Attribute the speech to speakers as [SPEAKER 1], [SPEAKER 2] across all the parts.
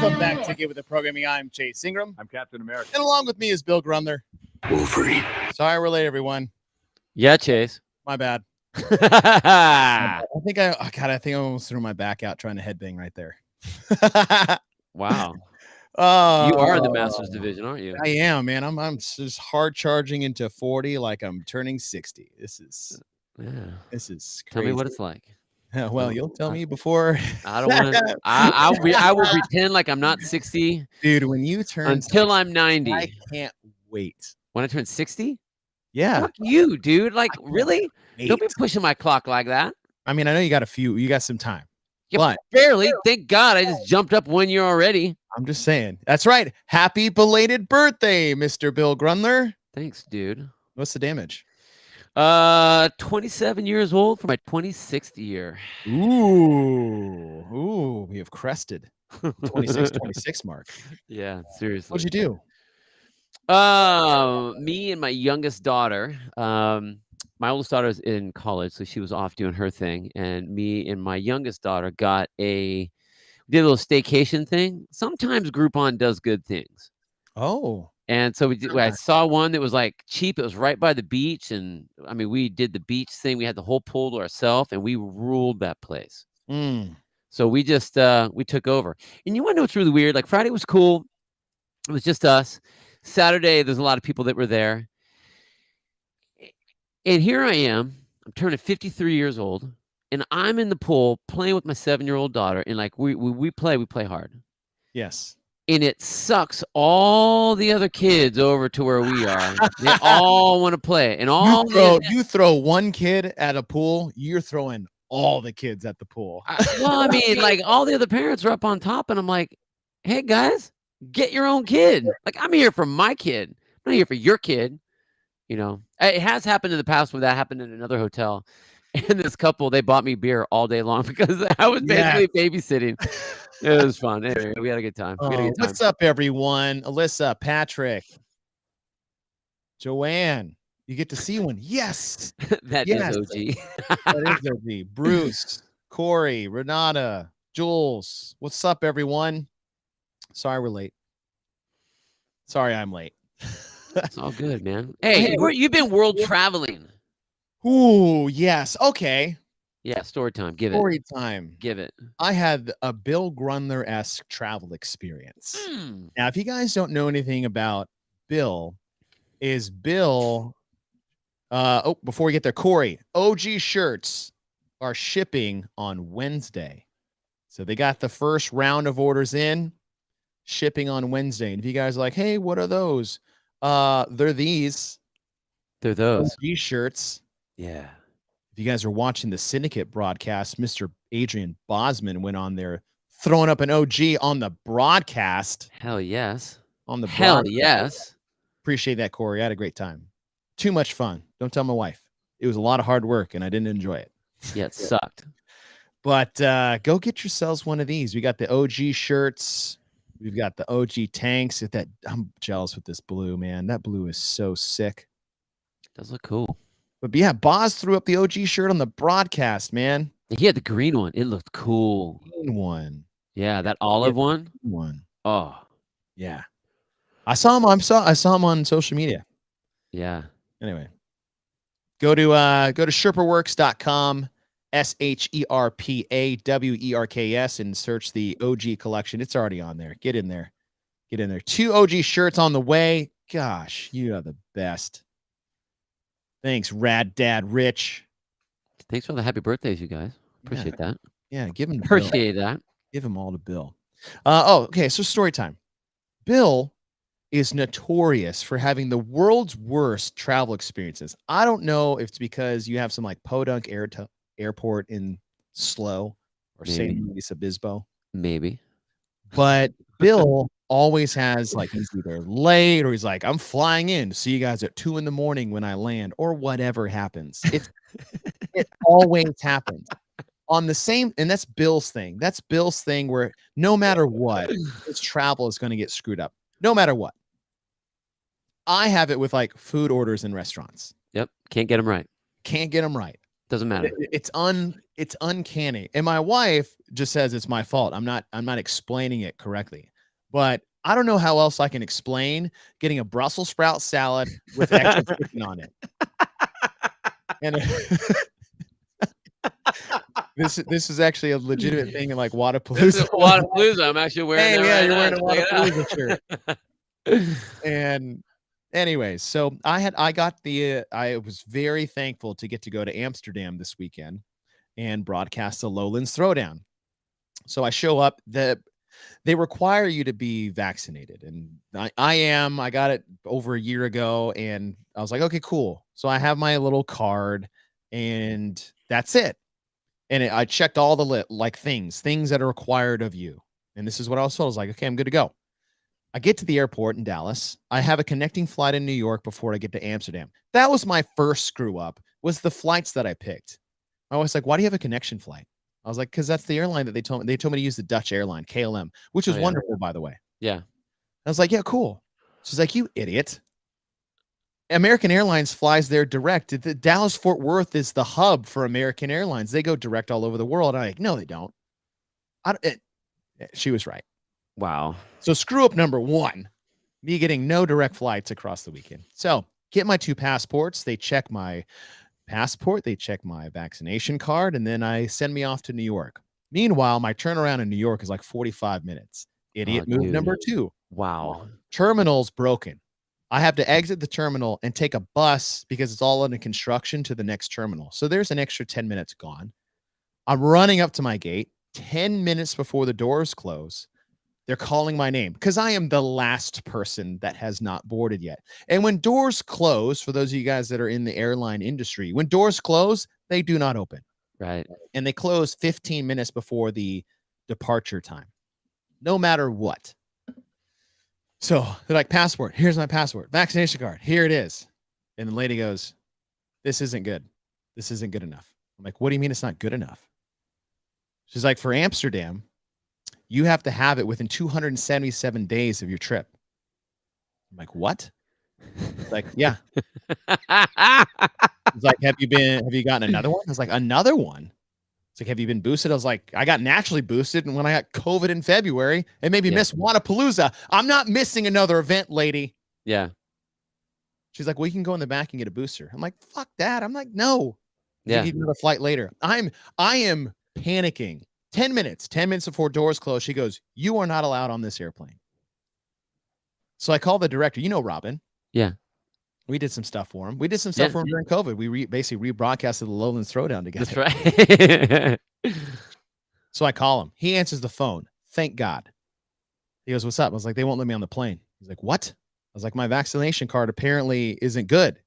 [SPEAKER 1] Welcome back to Get With The Programming. I'm Chase Ingram.
[SPEAKER 2] I'm Captain America.
[SPEAKER 1] And along with me is Bill Grumler.
[SPEAKER 3] Wolverine.
[SPEAKER 1] Sorry we're late, everyone.
[SPEAKER 4] Yeah, Chase.
[SPEAKER 1] My bad. I think I almost threw my back out trying to headbang right there.
[SPEAKER 4] Wow.
[SPEAKER 1] Oh,
[SPEAKER 4] You are in the Masters division, aren't you?
[SPEAKER 1] I am, man. I'm just hard charging into 40 like I'm turning 60. This is crazy.
[SPEAKER 4] Tell me what it's like.
[SPEAKER 1] Well, you'll tell me before.
[SPEAKER 4] I don't want to. I will pretend like I'm not 60,
[SPEAKER 1] dude. When you turn
[SPEAKER 4] until
[SPEAKER 1] 60,
[SPEAKER 4] I'm 90.
[SPEAKER 1] I can't wait.
[SPEAKER 4] When I turn 60?
[SPEAKER 1] Yeah.
[SPEAKER 4] Fuck you, dude. Like, really?
[SPEAKER 1] Wait.
[SPEAKER 4] Don't be pushing my clock like that.
[SPEAKER 1] I mean, I know you got some time.
[SPEAKER 4] Yeah,
[SPEAKER 1] but
[SPEAKER 4] barely. Thank God I just jumped up 1 year already.
[SPEAKER 1] I'm just saying. That's right. Happy belated birthday, Mr. Bill Grunler.
[SPEAKER 4] Thanks, dude.
[SPEAKER 1] What's the damage?
[SPEAKER 4] 27 years old for my 26th year.
[SPEAKER 1] Ooh, we have crested 26 mark.
[SPEAKER 4] Yeah, seriously.
[SPEAKER 1] What'd you do?
[SPEAKER 4] Me and my youngest daughter, my oldest daughter is in college, so she was off doing her thing, and me and my youngest daughter did a little staycation thing. Sometimes Groupon does good things.
[SPEAKER 1] Oh.
[SPEAKER 4] And so I saw one that was like cheap. It was right by the beach. And I mean, we did the beach thing. We had the whole pool to ourselves and we ruled that place. So we just, we took over. And you want to know what's really weird? Like Friday was cool. It was just us. Saturday, there's a lot of people that were there. And here I am. I'm turning 53 years old. And I'm in the pool playing with my 7-year-old daughter. And like we play hard.
[SPEAKER 1] Yes.
[SPEAKER 4] And it sucks all the other kids over to where we are. They all want to play. And
[SPEAKER 1] you throw one kid at a pool, you're throwing all the kids at the pool.
[SPEAKER 4] I mean, like all the other parents are up on top, and I'm like, hey guys, get your own kid. Like I'm here for my kid. I'm not here for your kid. You know, it has happened in the past when that happened in another hotel. And this couple, they bought me beer all day long because I was basically babysitting. It was fun. Anyway, we had a good time.
[SPEAKER 1] What's up, everyone? Alyssa, Patrick, Joanne. You get to see one. Yes.
[SPEAKER 4] That is OG.
[SPEAKER 1] That is OG. Bruce, Corey, Renata, Jules. What's up, everyone? Sorry we're late. Sorry I'm late.
[SPEAKER 4] It's all good, man. Hey, you've been world traveling.
[SPEAKER 1] Ooh, yes. Okay.
[SPEAKER 4] Yeah, story time.
[SPEAKER 1] Story time.
[SPEAKER 4] Give it.
[SPEAKER 1] I had a Bill Grunler-esque travel experience. Now, if you guys don't know anything about Bill, before we get there, Corey, OG shirts are shipping on Wednesday. So they got the first round of orders in, shipping on Wednesday. And if you guys are like, hey, what are those? They're these.
[SPEAKER 4] They're those.
[SPEAKER 1] OG shirts.
[SPEAKER 4] Yeah.
[SPEAKER 1] If you guys are watching the Syndicate broadcast, Mr. Adrian Bosman went on there throwing up an OG on the broadcast.
[SPEAKER 4] Hell yes.
[SPEAKER 1] Hell
[SPEAKER 4] yes.
[SPEAKER 1] Appreciate that, Corey. I had a great time. Too much fun. Don't tell my wife. It was a lot of hard work, and I didn't enjoy it.
[SPEAKER 4] Yeah, it sucked.
[SPEAKER 1] But go get yourselves one of these. We got the OG shirts. We've got the OG tanks. I'm jealous with this blue, man. That blue is so sick.
[SPEAKER 4] It does look cool.
[SPEAKER 1] But yeah, Boz threw up the OG shirt on the broadcast, man.
[SPEAKER 4] He had the green one. It looked cool.
[SPEAKER 1] Green one.
[SPEAKER 4] Yeah, that olive one. Oh.
[SPEAKER 1] Yeah. I saw him on social media.
[SPEAKER 4] Yeah.
[SPEAKER 1] Anyway. Go to sherpaworks.com, SHERPAWERKS, and search the OG collection. It's already on there. Get in there. 2 OG shirts on the way. Gosh, you are the best. Thanks, Rad Dad Rich.
[SPEAKER 4] Thanks for the happy birthdays, you guys. Appreciate that.
[SPEAKER 1] Yeah, give him
[SPEAKER 4] appreciate that.
[SPEAKER 1] Give him all to Bill. Okay, so story time. Bill is notorious for having the world's worst travel experiences. I don't know if it's because you have some like Podunk airport in SLO or St. Luis Obispo.
[SPEAKER 4] Maybe.
[SPEAKER 1] But Bill always has like he's either late or he's like, I'm flying in to see you guys at 2 a.m. when I land, or whatever happens. It always happens on the same, and that's Bill's thing. That's Bill's thing where no matter what, his travel is going to get screwed up. No matter what. I have it with like food orders in restaurants.
[SPEAKER 4] Yep. Can't get them right.
[SPEAKER 1] Doesn't matter. It's uncanny. And my wife just says it's my fault. I'm not explaining it correctly. But I don't know how else I can explain getting a Brussels sprout salad with extra chicken on it. And this is actually a legitimate thing in, like,
[SPEAKER 4] This is
[SPEAKER 1] Wadapalooza.
[SPEAKER 4] Wadapalooza. I'm actually wearing
[SPEAKER 1] Hey,
[SPEAKER 4] that
[SPEAKER 1] yeah,
[SPEAKER 4] right
[SPEAKER 1] you're
[SPEAKER 4] now.
[SPEAKER 1] wearing a
[SPEAKER 4] Check
[SPEAKER 1] Wadapalooza shirt.
[SPEAKER 4] it out.
[SPEAKER 1] And anyways, so I was very thankful to get to go to Amsterdam this weekend and broadcast the Lowlands Throwdown. So I show up, they require you to be vaccinated, and I am. I got it over a year ago, and I was like, okay, cool. So I have my little card, and that's it. And I checked all the things that are required of you. And this is what I was told. I was like, okay, I'm good to go. I get to the airport in Dallas. I have a connecting flight in New York before I get to Amsterdam. That was my first screw up, was the flights that I picked. I was like, why do you have a connection flight? I was like, because that's the airline that they told me. They told me to use the Dutch airline, KLM, which
[SPEAKER 4] Oh,
[SPEAKER 1] was
[SPEAKER 4] yeah.
[SPEAKER 1] wonderful, by the way.
[SPEAKER 4] Yeah.
[SPEAKER 1] I was like, yeah, cool. She's like, you idiot. American Airlines flies there direct. The Dallas Fort Worth is the hub for American Airlines. They go direct all over the world. I'm like, no, they don't. She was right.
[SPEAKER 4] Wow.
[SPEAKER 1] So screw up number one, me getting no direct flights across the weekend. So get my 2 passports. They check my passport. They check my vaccination card, and then I send me off to New York. Meanwhile, my turnaround in New York is like 45 minutes.
[SPEAKER 4] Oh,
[SPEAKER 1] Idiot move
[SPEAKER 4] dude.
[SPEAKER 1] number 2.
[SPEAKER 4] Wow.
[SPEAKER 1] Terminal's broken. I have to exit the terminal and take a bus because it's all under construction to the next terminal. So there's an extra 10 minutes gone. I'm running up to my gate 10 minutes before the doors close. They're calling my name because I am the last person that has not boarded yet. And when doors close, for those of you guys that are in the airline industry, when doors close, they do not open.
[SPEAKER 4] Right.
[SPEAKER 1] And they close 15 minutes before the departure time, no matter what. So they're like, passport, here's my passport, vaccination card, here it is. And the lady goes, this isn't good. This isn't good enough. I'm like, what do you mean it's not good enough? She's like, for Amsterdam, you have to have it within 277 days of your trip. I'm like, what? Like, yeah. It's like, have you gotten another one? I was like, another one? It's like, have you been boosted? I was like, I got naturally boosted. And when I got COVID in February, it made me miss Wadapalooza. I'm not missing another event, lady.
[SPEAKER 4] Yeah.
[SPEAKER 1] She's like, well, you can go in the back and get a booster. I'm like, fuck that. I'm like, no. You
[SPEAKER 4] Yeah.
[SPEAKER 1] need another flight later. I am panicking. 10 minutes before doors close. She goes, you are not allowed on this airplane. So I called the director. You know, Robin.
[SPEAKER 4] Yeah.
[SPEAKER 1] We did some stuff for him. We did some stuff for him during COVID. We basically rebroadcasted the Lowlands Throwdown together.
[SPEAKER 4] That's right.
[SPEAKER 1] So I call him. He answers the phone. Thank God. He goes, what's up? I was like, they won't let me on the plane. He's like, what? I was like, my vaccination card apparently isn't good.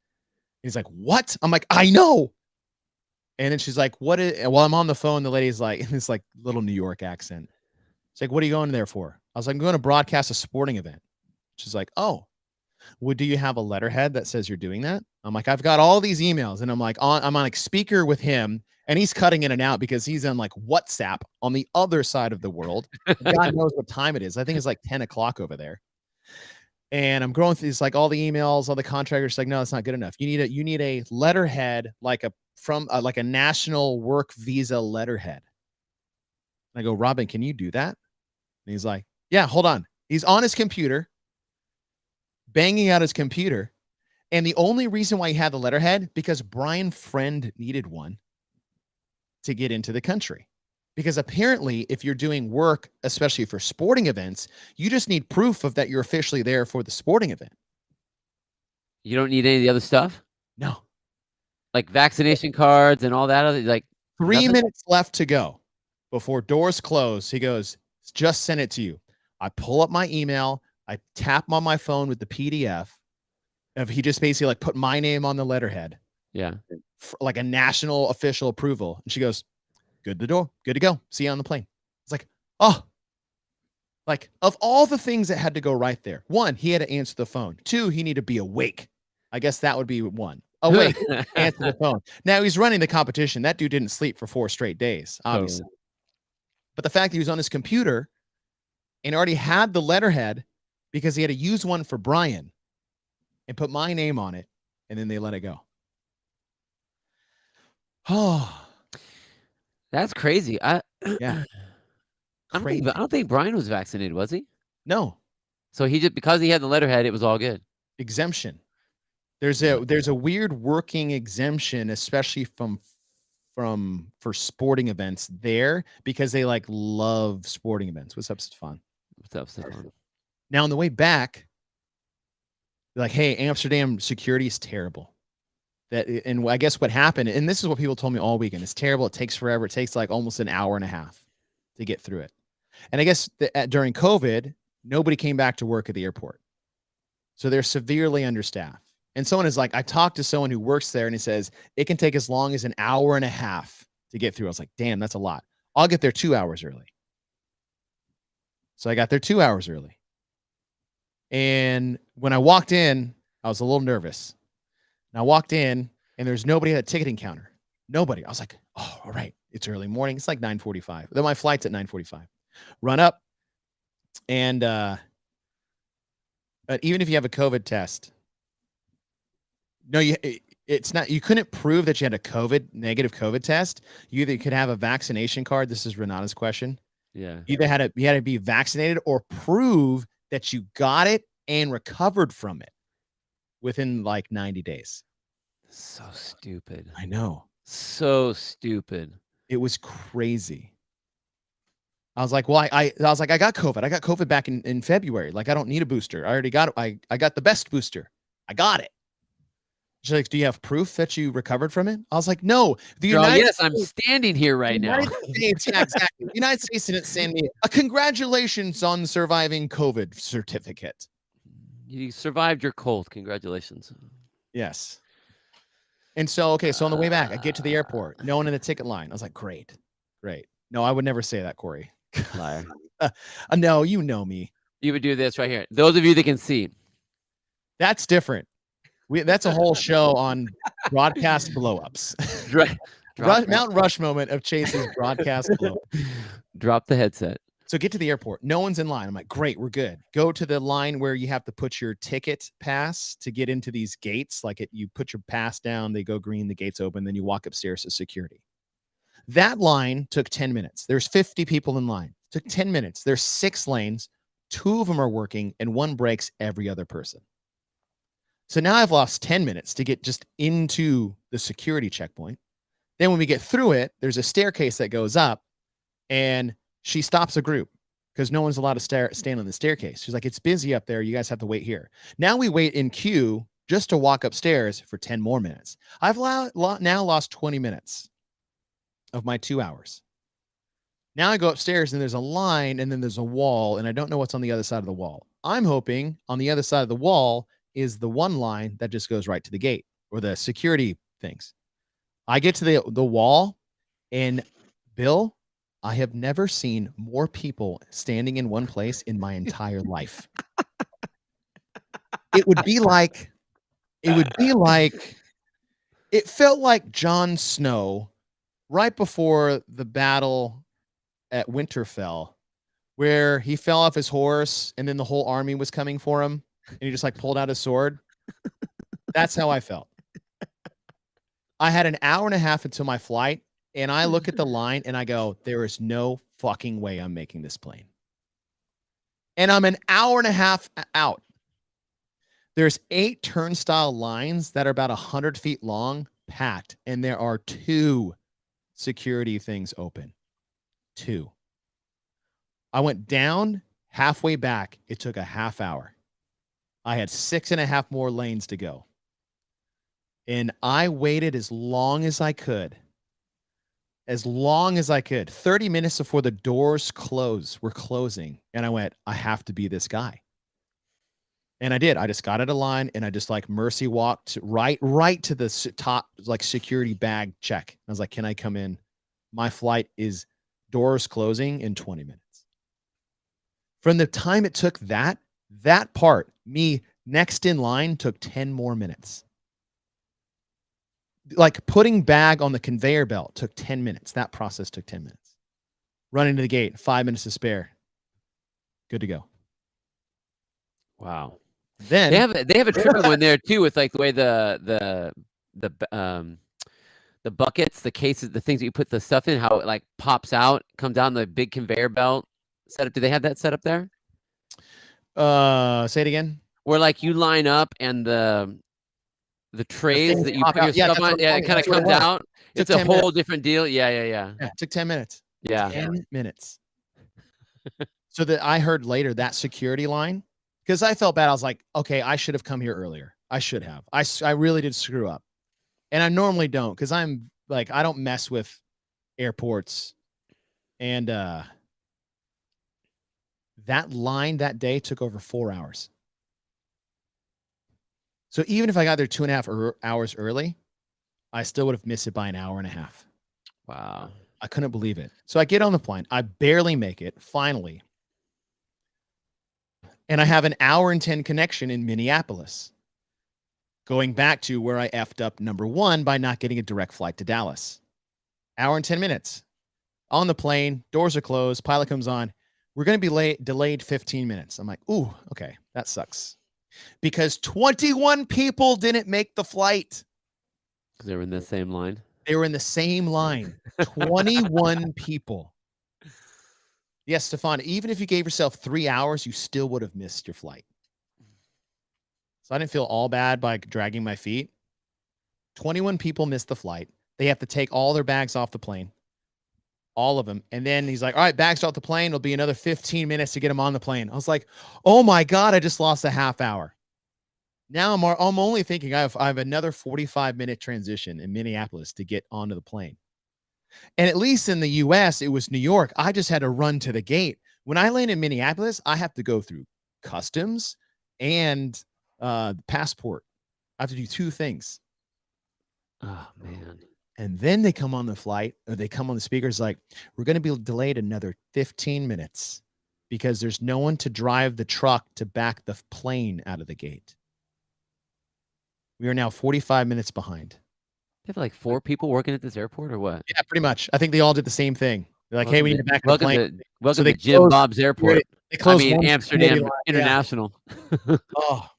[SPEAKER 1] He's like, what? I'm like, I know. And then she's like, what is, while I'm on the phone, the lady's like, in this like little New York accent. She's like, what are you going there for? I was like, I'm going to broadcast a sporting event. She's like, oh, well, do you have a letterhead that says you're doing that? I'm like, I've got all these emails, and I'm on like speaker with him, and he's cutting in and out because he's on like WhatsApp on the other side of the world. God knows what time it is. I think it's like 10 o'clock over there. And I'm going through these, like all the emails, all the contractors like, no, that's not good enough. You need a letterhead, like a national work visa letterhead. And I go, Robin, can you do that? And he's like, yeah, hold on. He's on his computer, banging out his computer. And the only reason why he had the letterhead, because Brian Friend needed one to get into the country. Because apparently, if you're doing work, especially for sporting events, you just need proof of that you're officially there for the sporting event.
[SPEAKER 4] You don't need any of the other stuff?
[SPEAKER 1] No.
[SPEAKER 4] Like vaccination cards and all that other, like
[SPEAKER 1] 3 minutes left to go before doors close. He goes, just send it to you. I pull up my email. I tap on my phone with the PDF. He just basically like put my name on the letterhead.
[SPEAKER 4] Yeah.
[SPEAKER 1] Like a national official approval. And she goes, good to go. See you on the plane. It's like, oh, like of all the things that had to go right there. 1, he had to answer the phone. 2, he needed to be awake. I guess that would be 1. Awake, answer the phone. Now he's running the competition. That dude didn't sleep for 4 straight days, obviously.
[SPEAKER 4] Totally.
[SPEAKER 1] But the fact that he was on his computer and already had the letterhead because he had to use one for Brian and put my name on it, and then they let it go. Oh,
[SPEAKER 4] that's crazy.
[SPEAKER 1] yeah.
[SPEAKER 4] I don't think Brian was vaccinated, was he?
[SPEAKER 1] No.
[SPEAKER 4] So he just because he had the letterhead, it was all good.
[SPEAKER 1] Exemption. There's a weird working exemption, especially for sporting events there, because they like love sporting events. What's up, Stefan?
[SPEAKER 4] What's up, Stefan?
[SPEAKER 1] Now on the way back, like, hey, Amsterdam security is terrible. And I guess what happened, and this is what people told me all weekend, it's terrible. It takes forever. It takes like almost an hour and a half to get through it. And I guess during COVID, nobody came back to work at the airport. So they're severely understaffed. And someone is like, I talked to someone who works there and he says it can take as long as an hour and a half to get through. I was like, damn, that's a lot. I'll get there 2 hours early. So I got there 2 hours early. And when I walked in, I was a little nervous. And I walked in and there's nobody at the ticketing counter. Nobody. I was like, oh, all right. It's early morning. It's like 9:45. Then my flight's at 9:45. Run up. And even if you have a COVID test, no, it's not. You couldn't prove that you had a negative COVID test. You either could have a vaccination card. This is Renata's question.
[SPEAKER 4] Yeah.
[SPEAKER 1] You had to be vaccinated or prove that you got it and recovered from it within like 90 days.
[SPEAKER 4] So stupid.
[SPEAKER 1] I know.
[SPEAKER 4] So stupid.
[SPEAKER 1] It was crazy. I was like, well, I was like, I got COVID. I got COVID back in February. Like, I don't need a booster. I already got it. I got the best booster. I got it. She's like, do you have proof that you recovered from it? I was like, no.
[SPEAKER 4] Yes, I'm standing here right now.
[SPEAKER 1] States, yeah, exactly. The United States didn't send me a congratulations on surviving COVID certificate.
[SPEAKER 4] You survived your cold. Congratulations.
[SPEAKER 1] Yes. And so, okay, so on the way back, I get to the airport. No one in the ticket line. I was like, great. No, I would never say that, Corey.
[SPEAKER 4] Liar.
[SPEAKER 1] No, you know me.
[SPEAKER 4] You would do this right here. Those of you that can see.
[SPEAKER 1] That's different. That's a whole show on broadcast blow-ups. Mount Rush moment of Chase's broadcast blow-up.
[SPEAKER 4] Drop the headset.
[SPEAKER 1] So get to the airport. No one's in line. I'm like, great, we're good. Go to the line where you have to put your ticket pass to get into these gates. You put your pass down, they go green, the gates open, then you walk upstairs to security. That line took 10 minutes. There's 50 people in line. It took 10 minutes. There's 6 lanes. 2 of them are working, and 1 breaks every other person. So now I've lost 10 minutes to get just into the security checkpoint. Then when we get through it, there's a staircase that goes up, and she stops a group because no one's allowed to stand on the staircase. She's like, it's busy up there. You guys have to wait here. Now we wait in queue just to walk upstairs for 10 more minutes. I've now lost 20 minutes of my 2 hours. Now I go upstairs and there's a line and then there's a wall, and I don't know what's on the other side of the wall. I'm hoping on the other side of the wall is the one line that just goes right to the gate or the security things. I get to the wall, and Bill, I have never seen more people standing in one place in my entire life. It felt like Jon Snow right before the battle at Winterfell, where he fell off his horse and then the whole army was coming for him and he just like pulled out his sword. That's how I felt. I had an hour and a half until my flight, and I look at the line and I go, there is no fucking way I'm making this plane. And I'm an hour and a half out. There's 8 turnstile lines that are about 100 feet long, packed, and there are 2 security things open. 2. I went down, halfway back. It took a half hour. I had 6.5 more lanes to go. And I waited as long as I could. 30 minutes before the doors were closing. And I went, I have to be this guy. And I did. I just got out of line and I just like mercy walked right to the top, like security bag check. I was like, can I come in? My flight is doors closing in 20 minutes. From the time it took that part, me next in line took 10 more minutes. Like putting bag on the conveyor belt took 10 minutes. That process took 10 minutes. Running to the gate, 5 minutes to spare. Good to go.
[SPEAKER 4] Wow.
[SPEAKER 1] Then
[SPEAKER 4] they have a tricky one there too, with like the way the buckets, the cases, the things that you put the stuff in, how it like pops out, come down the big conveyor belt setup. Do they have that set up there?
[SPEAKER 1] Say it again.
[SPEAKER 4] Where like you line up and the trays
[SPEAKER 1] things
[SPEAKER 4] that you
[SPEAKER 1] pop
[SPEAKER 4] put
[SPEAKER 1] out.
[SPEAKER 4] your
[SPEAKER 1] Yeah,
[SPEAKER 4] stuff
[SPEAKER 1] that's
[SPEAKER 4] on,
[SPEAKER 1] what I'm
[SPEAKER 4] yeah, it
[SPEAKER 1] telling you.
[SPEAKER 4] kind of
[SPEAKER 1] That's what it
[SPEAKER 4] comes
[SPEAKER 1] was.
[SPEAKER 4] out.
[SPEAKER 1] Took
[SPEAKER 4] It's a
[SPEAKER 1] 10 minutes.
[SPEAKER 4] whole different deal. Yeah, yeah, yeah.
[SPEAKER 1] Yeah, took 10 minutes.
[SPEAKER 4] Yeah.
[SPEAKER 1] 10 minutes. So that I heard later that security line, because I felt bad. I was like, okay, I should have come here earlier. I should have. I really did screw up. And I normally don't because I'm like, I don't mess with airports. And that line that day took over 4 hours. So even if I got there 2.5 hours early, I still would have missed it by an hour and a half.
[SPEAKER 4] Wow.
[SPEAKER 1] I couldn't believe it. So I get on the plane. I barely make it, finally. And I have an hour and 10 connection in Minneapolis, going back to where I effed up number one by not getting a direct flight to Dallas. Hour and 10 minutes. On the plane, doors are closed, pilot comes on. We're going to be delayed 15 minutes. I'm like, ooh, okay, that sucks. Because 21 people didn't make the flight.
[SPEAKER 4] They were in the same line.
[SPEAKER 1] They were in the same line. 21 people. Yes, Stefan, even if you gave yourself 3 hours, you still would have missed your flight. So I didn't feel all bad by dragging my feet. 21 people missed the flight. They have to take all their bags off the plane. All of them. And then he's like, all right, bags off the plane. It'll be another 15 minutes to get them on the plane. I was like, oh my God, I just lost a half hour. Now I'm only thinking I have another 45-minute transition in Minneapolis to get onto the plane. And at least in the US, it was New York. I just had to run to the gate. When I land in Minneapolis, I have to go through customs and passport. I have to do 2 things.
[SPEAKER 4] Oh man.
[SPEAKER 1] And then they come on the flight, or they come on the speakers like, we're going to be delayed another 15 minutes because there's no one to drive the truck to back the plane out of the gate. We are now 45 minutes behind.
[SPEAKER 4] They have like 4 people working at this airport or what?
[SPEAKER 1] Yeah, pretty much. I think they all did the same thing. They're like, hey, we need to back the plane.
[SPEAKER 4] Welcome
[SPEAKER 1] they
[SPEAKER 4] to Jim
[SPEAKER 1] closed-
[SPEAKER 4] Bob's Airport.
[SPEAKER 1] They closed one
[SPEAKER 4] Amsterdam
[SPEAKER 1] line.
[SPEAKER 4] International.
[SPEAKER 1] Yeah. Oh.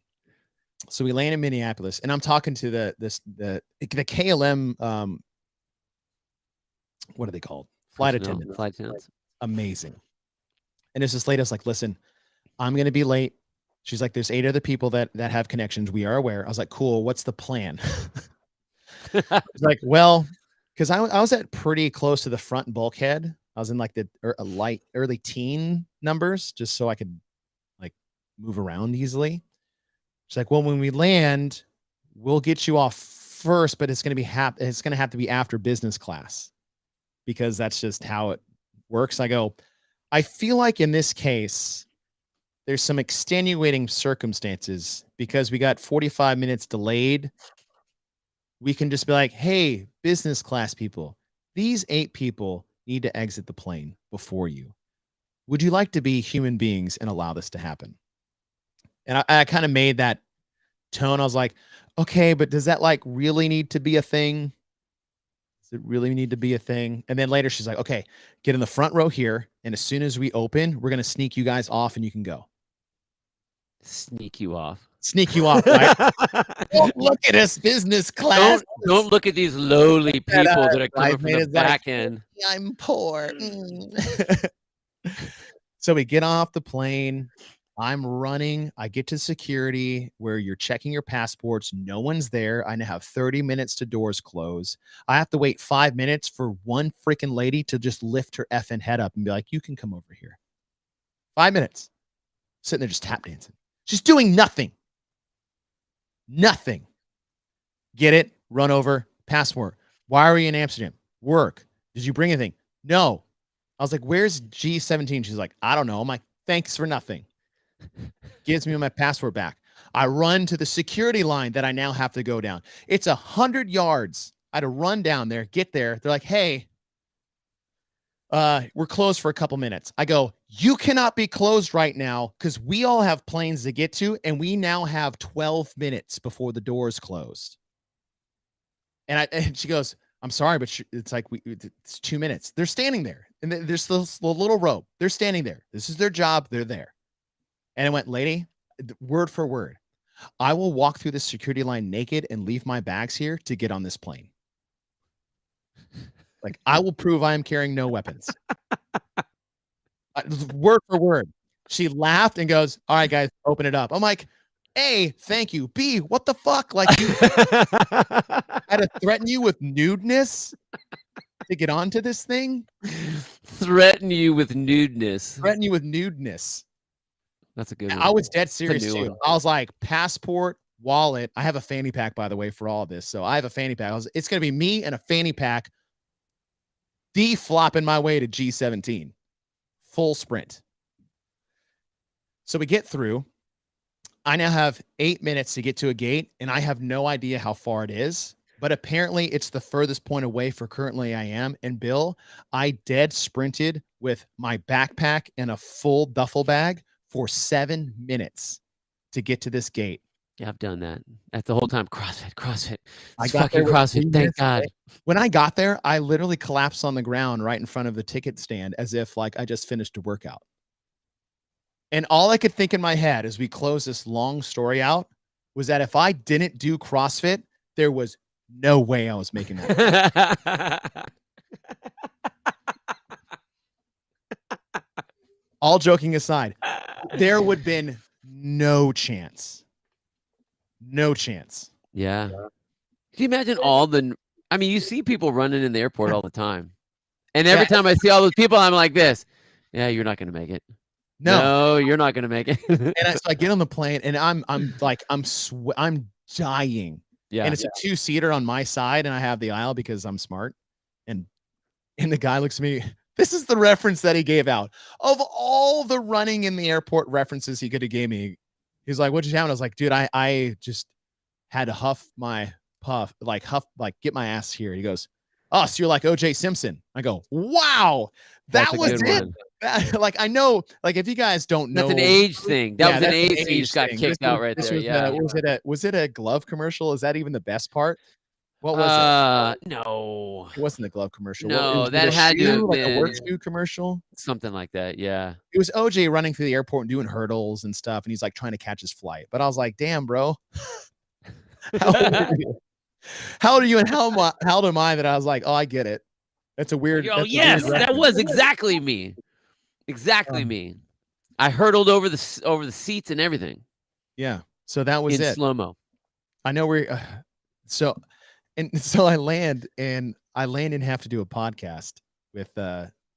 [SPEAKER 1] So we land in Minneapolis, and I'm talking to the KLM, what are they called? Flight attendants. Amazing. And there's this lady that's like, listen, I'm going to be late. She's like, there's 8 other people that have connections. We are aware. I was like, cool. What's the plan? It's like, well, because I was at pretty close to the front bulkhead. I was in like the light early teen numbers, just so I could like move around easily. She's like, well, when we land, we'll get you off first, but it's going to be it's going to have to be after business class because that's just how it works. I go, I feel like in this case, there's some extenuating circumstances because we got 45 minutes delayed. We can just be like, hey, business class people, these 8 people need to exit the plane before you. Would you like to be human beings and allow this to happen? And I kind of made that tone. I was like, okay, but does that like really need to be a thing? Does it really need to be a thing? And then later she's like, okay, get in the front row here. And as soon as we open, we're going to sneak you guys off and you can go.
[SPEAKER 4] Sneak you off.
[SPEAKER 1] Sneak you off, right? Don't look at us, business class.
[SPEAKER 4] Don't look at these lowly people that are coming from the back end.
[SPEAKER 1] I'm poor. So we get off the plane. I'm running. I get to security where you're checking your passports. No one's there. I now have 30 minutes to doors close. I have to wait 5 minutes for one freaking lady to just lift her effing head up and be like, you can come over here. 5 minutes. Sitting there just tap dancing. She's doing nothing. Nothing. Get it? Run over. Passport. Why are you in Amsterdam? Work. Did you bring anything? No. I was like, where's G17? She's like, I don't know. I'm like, thanks for nothing. Gives me my passport back. I run to the security line that I now have to go down. It's 100 yards. I had to run down there, get there. They're like, hey, we're closed for a couple minutes. I go, you cannot be closed right now because we all have planes to get to, and we now have 12 minutes before the doors closed. And she goes, I'm sorry, but it's like it's 2 minutes. They're standing there, and there's this little rope. They're standing there. This is their job. They're there. And I went, lady, word for word, I will walk through the security line naked and leave my bags here to get on this plane. Like, I will prove I am carrying no weapons. Word for word. She laughed and goes, "All right, guys, open it up." I'm like, A, thank you. B, what the fuck? Like, you had to threaten you with nudeness to get onto this thing?
[SPEAKER 4] Threaten you with nudeness.
[SPEAKER 1] Threaten you with nudeness.
[SPEAKER 4] That's a good one.
[SPEAKER 1] I was dead
[SPEAKER 4] It's a
[SPEAKER 1] serious
[SPEAKER 4] new
[SPEAKER 1] too.
[SPEAKER 4] one.
[SPEAKER 1] I was like, passport, wallet. I have a fanny pack, by the way, for all this. So I have a fanny pack. It's gonna be me and a fanny pack flopping my way to G17. Full sprint. So we get through. I now have 8 minutes to get to a gate, and I have no idea how far it is. But apparently, it's the furthest point away for currently I am. And Bill, I dead sprinted with my backpack and a full duffel bag for 7 minutes to get to this gate.
[SPEAKER 4] Yeah, I've done that. That's the whole time. CrossFit.
[SPEAKER 1] I
[SPEAKER 4] It's
[SPEAKER 1] got there
[SPEAKER 4] fucking
[SPEAKER 1] with 3
[SPEAKER 4] CrossFit. Thank
[SPEAKER 1] minutes
[SPEAKER 4] God.
[SPEAKER 1] away. When I got there, I literally collapsed on the ground right in front of the ticket stand as if like I just finished a workout. And all I could think in my head as we close this long story out was that if I didn't do CrossFit, there was no way I was making that. All joking aside, there would have been no chance. No chance.
[SPEAKER 4] Yeah. Can you imagine all the I mean, you see people running in the airport all the time. And every time I see all those people, I'm like this. Yeah, you're not gonna make it. No, you're not gonna make it.
[SPEAKER 1] And so I get on the plane and I'm like, I'm dying.
[SPEAKER 4] Yeah.
[SPEAKER 1] And it's a 2-seater on my side, and I have the aisle because I'm smart. And the guy looks at me. This is the reference that he gave out. Of all the running in the airport references he could have gave me, he's like, "What'd you have?" And I was like, "Dude, I just had to huff, get my ass here." He goes, "Oh, so you're like OJ Simpson." I go, "Wow, that
[SPEAKER 4] That's a
[SPEAKER 1] was
[SPEAKER 4] good
[SPEAKER 1] it."
[SPEAKER 4] one.
[SPEAKER 1] Like, I know, like, if you guys don't know,
[SPEAKER 4] That's an age thing. That was an
[SPEAKER 1] that's
[SPEAKER 4] age thing. You just got
[SPEAKER 1] thing.
[SPEAKER 4] kicked out right
[SPEAKER 1] This
[SPEAKER 4] there.
[SPEAKER 1] was,
[SPEAKER 4] Yeah.
[SPEAKER 1] was it a glove commercial? Is that even the best part? What was it?
[SPEAKER 4] No.
[SPEAKER 1] It wasn't the glove commercial. What
[SPEAKER 4] No,
[SPEAKER 1] was it,
[SPEAKER 4] that
[SPEAKER 1] a
[SPEAKER 4] had to
[SPEAKER 1] shoe,
[SPEAKER 4] have
[SPEAKER 1] like a work
[SPEAKER 4] been
[SPEAKER 1] shoe commercial?
[SPEAKER 4] something like that. Yeah.
[SPEAKER 1] It was OJ running through the airport and doing hurdles and stuff, and he's, like, trying to catch his flight. But I was like, "Damn, bro. How old are you? How old are you and how old am I?" That I was like, "Oh, I get it." That's a weird
[SPEAKER 4] Yes, that
[SPEAKER 1] reference.
[SPEAKER 4] was exactly me. Exactly me. I hurdled over the seats and everything
[SPEAKER 1] Yeah. So that was
[SPEAKER 4] in
[SPEAKER 1] it.
[SPEAKER 4] slow-mo.
[SPEAKER 1] I know we're so I land and have to do a podcast with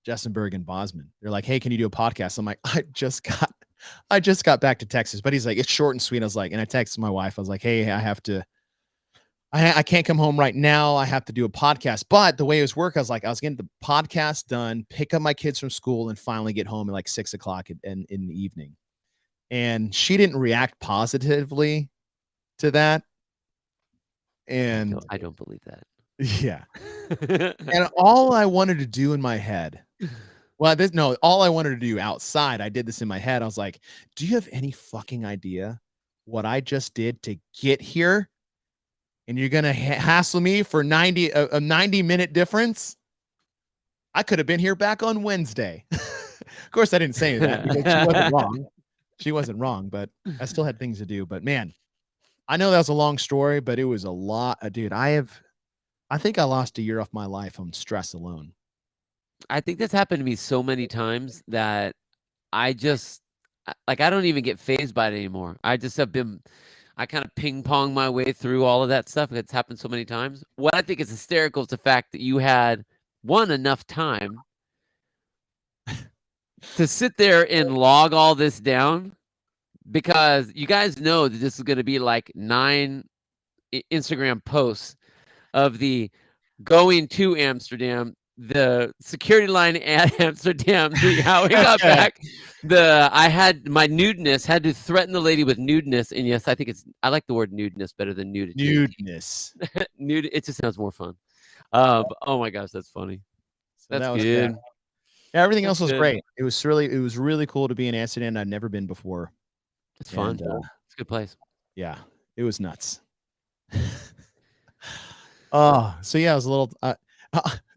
[SPEAKER 1] Justin Berg and Bosman. They're like, "Hey, can you do a podcast?" I'm like, I just got back to Texas." But he's like, "It's short and sweet." I was like, and I texted my wife. I was like, "Hey, I can't come home right now. I have to do a podcast." But the way it was working, I was getting the podcast done, pick up my kids from school, and finally get home at like 6:00 in the evening. And she didn't react positively to that. And
[SPEAKER 4] I don't believe that.
[SPEAKER 1] yeah. And all I wanted to do in my head, all I wanted to do outside, I did this in my head. I was like, "Do you have any fucking idea what I just did to get here? And you're gonna hassle me for 90-minute difference? I could have been here back on Wednesday." Of course, I didn't say that because she wasn't wrong. She wasn't wrong, but I still had things to do. But man, I know that was a long story, but it was a lot. Dude, I think I lost a year off my life on stress alone.
[SPEAKER 4] I think that's happened to me so many times that I just I don't even get fazed by it anymore. I just have been I kind of ping pong my way through all of that stuff. It's happened so many times. What I think is hysterical is the fact that you had enough time to sit there and log all this down, because you guys know that this is going to be like 9 Instagram posts of the going to Amsterdam, the security line at Amsterdam, how we got back. I had my nudeness, had to threaten the lady with nudeness. And yes, I like the word nudeness better than nudity.
[SPEAKER 1] Nudeness.
[SPEAKER 4] Nude, it just sounds more fun. Oh my gosh, that's funny.
[SPEAKER 1] So
[SPEAKER 4] That's
[SPEAKER 1] that was
[SPEAKER 4] good.
[SPEAKER 1] Everything else was great. It was really cool to be in Amsterdam. I'd never been before.
[SPEAKER 4] It's fun. It's a good place.
[SPEAKER 1] Yeah, it was nuts. Oh, so yeah, it was a little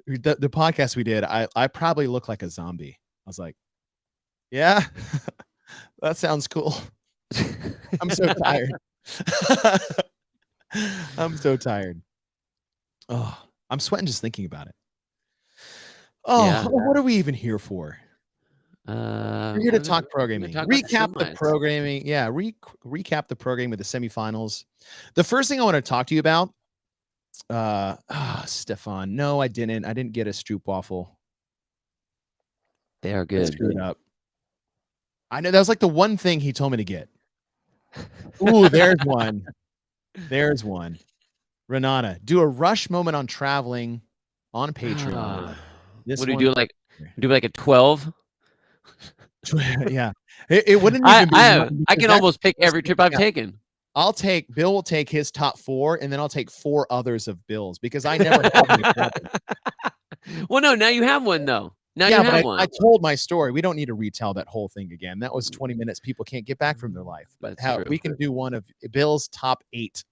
[SPEAKER 1] the podcast we did, I probably look like a zombie. I was like, "Yeah, that sounds cool." I'm so tired. I'm so tired. Oh, I'm sweating just thinking about it. Oh,
[SPEAKER 4] Yeah.
[SPEAKER 1] what are we even here for? We're here to talk programming. Recap the programming. Yeah, recap the programming with the semifinals. The first thing I want to talk to you about, Stefan. No, I didn't. I didn't get a stroopwafel.
[SPEAKER 4] They are good.
[SPEAKER 1] I screwed up. I know that was like the one thing he told me to get. Ooh, there's one. There's one. Renata, do a rush moment on traveling on Patreon.
[SPEAKER 4] What do you do? Like a 12?
[SPEAKER 1] Yeah, it wouldn't even be.
[SPEAKER 4] I can almost pick every trip I've taken.
[SPEAKER 1] Bill will take his top 4, and then I'll take 4 others of Bill's because I never have
[SPEAKER 4] Well, no, now you have one though. Now
[SPEAKER 1] yeah,
[SPEAKER 4] you have one.
[SPEAKER 1] I told my story. We don't need to retell that whole thing again. That was 20 minutes. People can't get back from their life. But we can do one of Bill's top 8.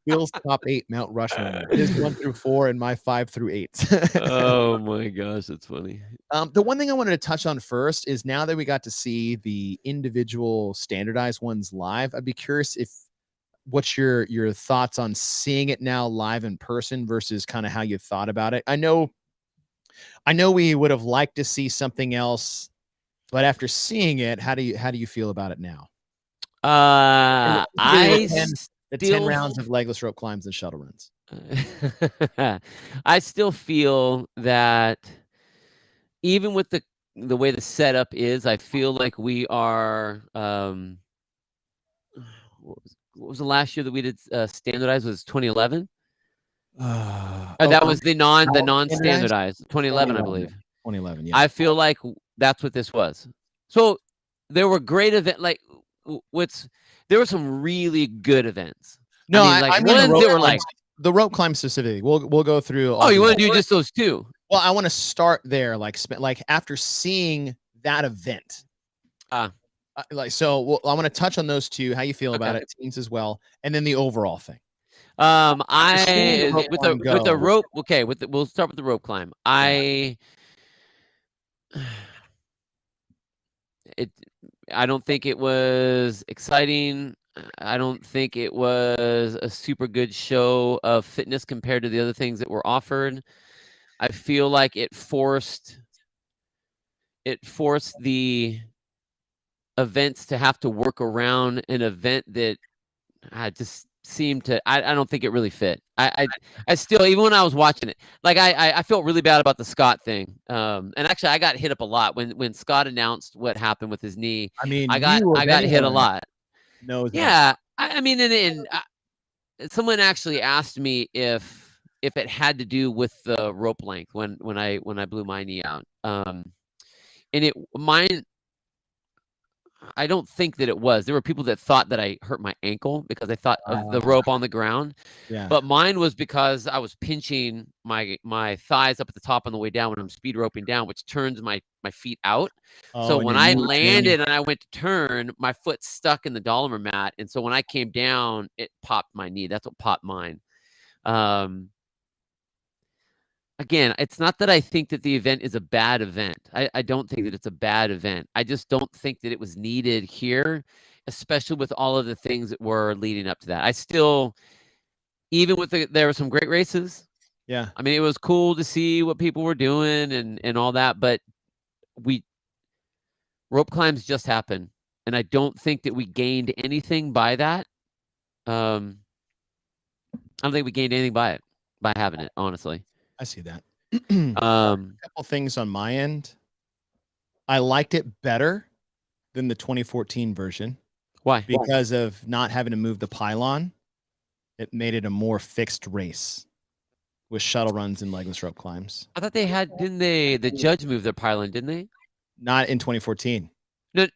[SPEAKER 1] Bill's top 8 Mount Rushmore. His 1 through 4 and my 5 through 8.
[SPEAKER 4] Oh my gosh, that's funny.
[SPEAKER 1] The one thing I wanted to touch on first is now that we got to see the individual standardized ones live, I'd be curious what's your thoughts on seeing it now live in person versus kind of how you thought about it. I know we would have liked to see something else, but after seeing it, how do you feel about it now? The 10 rounds of legless rope climbs and shuttle runs.
[SPEAKER 4] I still feel that even with the way the setup is, I feel like we are what was the last year that we did standardized? Was 2011? That was the non-standardized 2011, I believe.
[SPEAKER 1] 2011, yeah.
[SPEAKER 4] I feel like that's what this was. So there were great events. Like there were some really good events.
[SPEAKER 1] No, I mean the rope climb specifically. We'll go through.
[SPEAKER 4] Oh, you want to do just those 2?
[SPEAKER 1] Well, I want to start there. Like after seeing that event. So I want to touch on those 2. How you feel about it, teams as well, and then the overall thing.
[SPEAKER 4] With the rope. Okay, we'll start with the rope climb. I don't think it was exciting. I don't think it was a super good show of fitness compared to the other things that were offered. I feel like it forced the events to have to work around an event that I just seemed to. I don't think it really fit. I still, even when I was watching it, like I felt really bad about the Scott thing. And actually, I got hit up a lot when Scott announced what happened with his knee.
[SPEAKER 1] I mean,
[SPEAKER 4] I got hit a lot.
[SPEAKER 1] Yeah,
[SPEAKER 4] I mean, and someone actually asked me if it had to do with the rope length when I blew my knee out. And mine. I don't think that it was. There were people that thought that I hurt my ankle because I thought of the rope on the ground.
[SPEAKER 1] Yeah.
[SPEAKER 4] But mine was because I was pinching my thighs up at the top on the way down when I'm speed roping down, which turns my feet out. So when I landed and I went to turn, my foot stuck in the Dolomer mat. And so when I came down, it popped my knee. That's what popped mine. Again, it's not that I think that the event is a bad event. I don't think that it's a bad event. I just don't think that it was needed here, especially with all of the things that were leading up to that. I still, even with there were some great races.
[SPEAKER 1] Yeah.
[SPEAKER 4] I mean, it was cool to see what people were doing and all that, but rope climbs just happened. And I don't think that we gained anything by that. I don't think we gained anything by having it, honestly.
[SPEAKER 1] I see that. A couple things on my end. I liked it better than the 2014 version.
[SPEAKER 4] Why?
[SPEAKER 1] Because of not having to move the pylon. It made it a more fixed race with shuttle runs and legless rope climbs.
[SPEAKER 4] I thought they had, didn't they? The judge moved their pylon, didn't they?
[SPEAKER 1] Not in 2014.
[SPEAKER 4] No,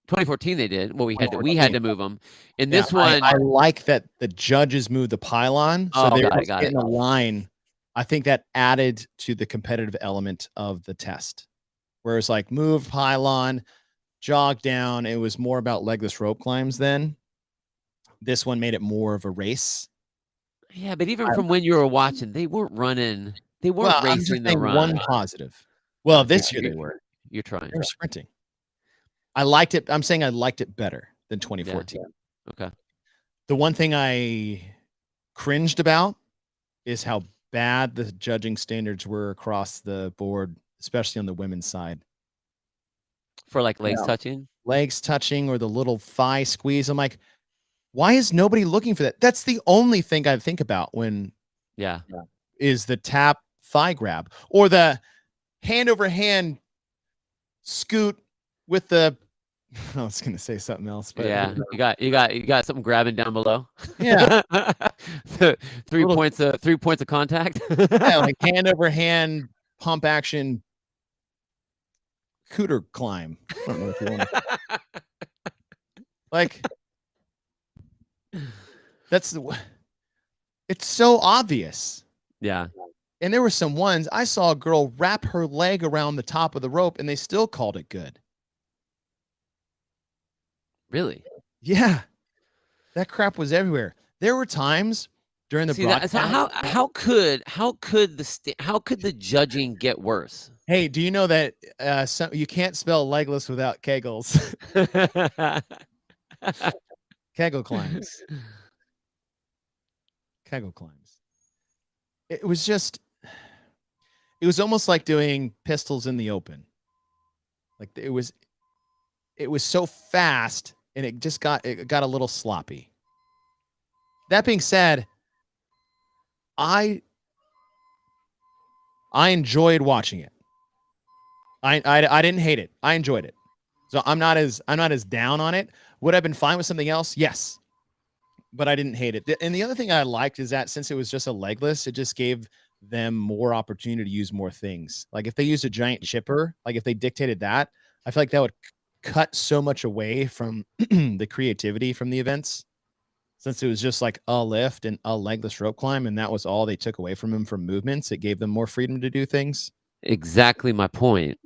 [SPEAKER 4] 2014 they did. Well, we had to move them. In this one,
[SPEAKER 1] I like that the judges moved the pylon, so they were getting a line. I think that added to the competitive element of the test. Whereas like move pylon, jog down, it was more about legless rope climbs then. This one made it more of a race.
[SPEAKER 4] Yeah, but even from when you were watching, they weren't running. They weren't racing the run.
[SPEAKER 1] One positive. Well, this year they were.
[SPEAKER 4] You're trying.
[SPEAKER 1] They were sprinting. I liked it. I'm saying I liked it better than 2014.
[SPEAKER 4] Yeah. Okay.
[SPEAKER 1] The one thing I cringed about is how bad the judging standards were across the board, especially on the women's side.
[SPEAKER 4] For like legs touching?
[SPEAKER 1] Legs touching or the little thigh squeeze. I'm like, why is nobody looking for that? That's the only thing I think about when
[SPEAKER 4] Yeah.
[SPEAKER 1] is the tap thigh grab or the hand over hand scoot with the I was gonna say something else, but
[SPEAKER 4] Yeah. You got something grabbing down below?
[SPEAKER 1] yeah.
[SPEAKER 4] 3
[SPEAKER 1] Little,
[SPEAKER 4] points of contact?
[SPEAKER 1] yeah, like hand over hand pump action cooter climb. I don't know if you want to like that's the it's so obvious.
[SPEAKER 4] Yeah.
[SPEAKER 1] And there were some ones I saw a girl wrap her leg around the top of the rope and they still called it good.
[SPEAKER 4] Really?
[SPEAKER 1] Yeah. That crap was everywhere. There were times during the
[SPEAKER 4] See that? So
[SPEAKER 1] broadcast.
[SPEAKER 4] how could the judging get worse?
[SPEAKER 1] Hey, do you know that you can't spell legless without kegels? Kegel climbs. Kegel climbs. It was almost like doing pistols in the open. Like it was so fast and it got a little sloppy. That being said, I enjoyed watching it. I didn't hate it. I enjoyed it. So I'm not as down on it. Would I have been fine with something else? Yes. But I didn't hate it. And the other thing I liked is that since it was just a legless, it just gave them more opportunity to use more things. Like if they used a giant chipper, like if they dictated that, I feel like that would cut so much away from the creativity from the events. Since it was just like a lift and a legless rope climb, and that was all they took away from him from movements, it gave them more freedom to do things.
[SPEAKER 4] Exactly my point.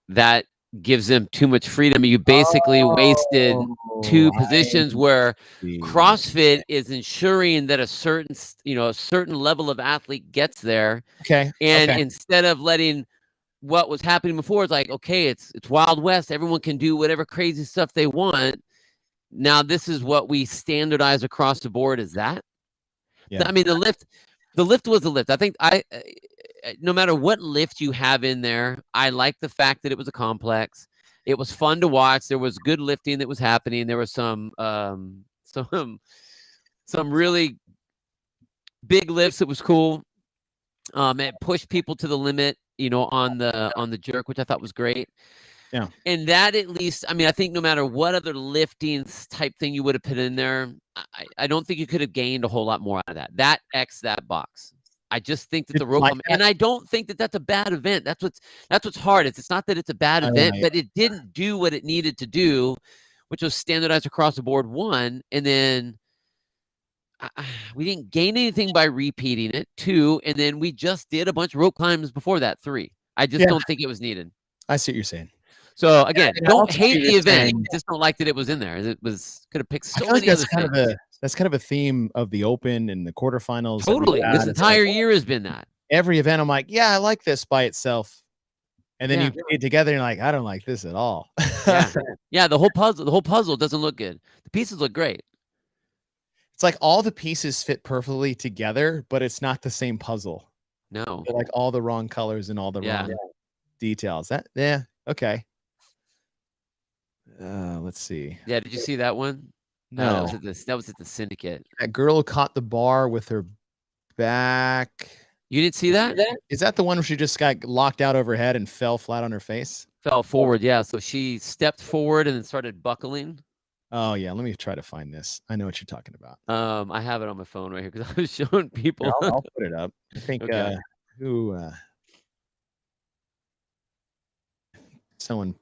[SPEAKER 4] That gives them too much freedom. You basically wasted two positions where CrossFit is ensuring that a certain level of athlete gets there.
[SPEAKER 1] Okay.
[SPEAKER 4] And
[SPEAKER 1] Okay.
[SPEAKER 4] instead of letting what was happening before, it's like, okay, it's Wild West. Everyone can do whatever crazy stuff they want. Now this is what we standardize across the board. Is that?
[SPEAKER 1] Yeah.
[SPEAKER 4] I mean, the lift was the lift. I think no matter what lift you have in there, I like the fact that it was a complex. It was fun to watch. There was good lifting that was happening. There was some really big lifts. It was cool. It pushed people to the limit, on the jerk, which I thought was great.
[SPEAKER 1] Yeah.
[SPEAKER 4] And that at least, I mean, I think no matter what other lifting type thing you would have put in there, I don't think you could have gained a whole lot more out of that. That X that box. I just think that the rope, and I don't think that that's a bad event. That's what's hard. It's not that it's a bad event, but it didn't do what it needed to do, which was standardized across the board. One, and then we didn't gain anything by repeating it. Two, and then we just did a bunch of rope climbs before that. Three. I just don't think it was needed.
[SPEAKER 1] I see what you're saying.
[SPEAKER 4] So again, don't hate the event. Just don't like that it was in there. It could have picked so many other things.
[SPEAKER 1] That's kind of a theme of the Open and the quarterfinals.
[SPEAKER 4] Totally. This entire year has been that.
[SPEAKER 1] Every event, I'm like, yeah, I like this by itself. And then you put it together and you're like, I don't like this at all.
[SPEAKER 4] Yeah, the whole puzzle doesn't look good. The pieces look great.
[SPEAKER 1] It's like all the pieces fit perfectly together, but it's not the same puzzle.
[SPEAKER 4] No.
[SPEAKER 1] They're like all the wrong colors and all the wrong details. Okay. Let's see.
[SPEAKER 4] Yeah, did you see that one?
[SPEAKER 1] No.
[SPEAKER 4] That was at the Syndicate.
[SPEAKER 1] That girl caught the bar with her back.
[SPEAKER 4] You didn't see that?
[SPEAKER 1] Is that the one where she just got locked out over her head and fell flat on her face?
[SPEAKER 4] Fell forward, yeah. So she stepped forward and then started buckling.
[SPEAKER 1] Oh yeah, let me try to find this. I know what you're talking about.
[SPEAKER 4] I have it on my phone right here because I was showing people.
[SPEAKER 1] I'll put it up. I think someone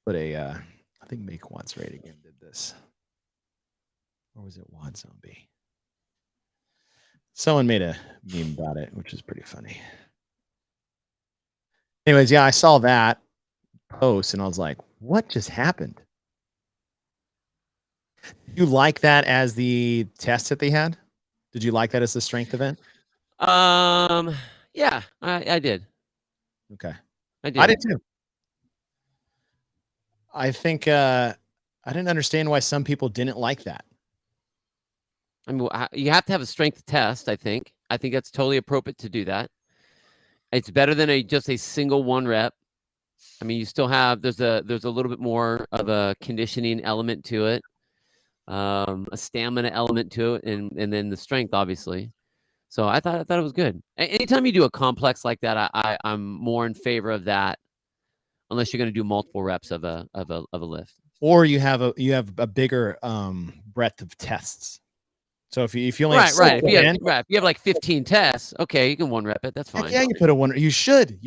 [SPEAKER 1] put I think Make Wants Right Again did this. Or was it Wad Zombie? Someone made a meme about it, which is pretty funny. Anyways, yeah, I saw that post and I was like, what just happened? You like that as the test that they had? Did you like that as the strength event?
[SPEAKER 4] Yeah, I did.
[SPEAKER 1] Okay.
[SPEAKER 4] I did.
[SPEAKER 1] I did too. I think I didn't understand why some people didn't like that.
[SPEAKER 4] I mean, you have to have a strength test, I think. I think that's totally appropriate to do that. It's better than just a single 1 rep. I mean, you still have there's a little bit more of a conditioning element to it, a stamina element to it, and then the strength, obviously. So I thought it was good. Anytime you do a complex like that, I'm more in favor of that, unless you're going to do multiple reps of a lift.
[SPEAKER 1] Or you have a bigger breadth of tests. So if you only have
[SPEAKER 4] Right.
[SPEAKER 1] if
[SPEAKER 4] If you have like 15 tests, okay, you can 1 rep it. That's fine.
[SPEAKER 1] yeah, you put a one. You should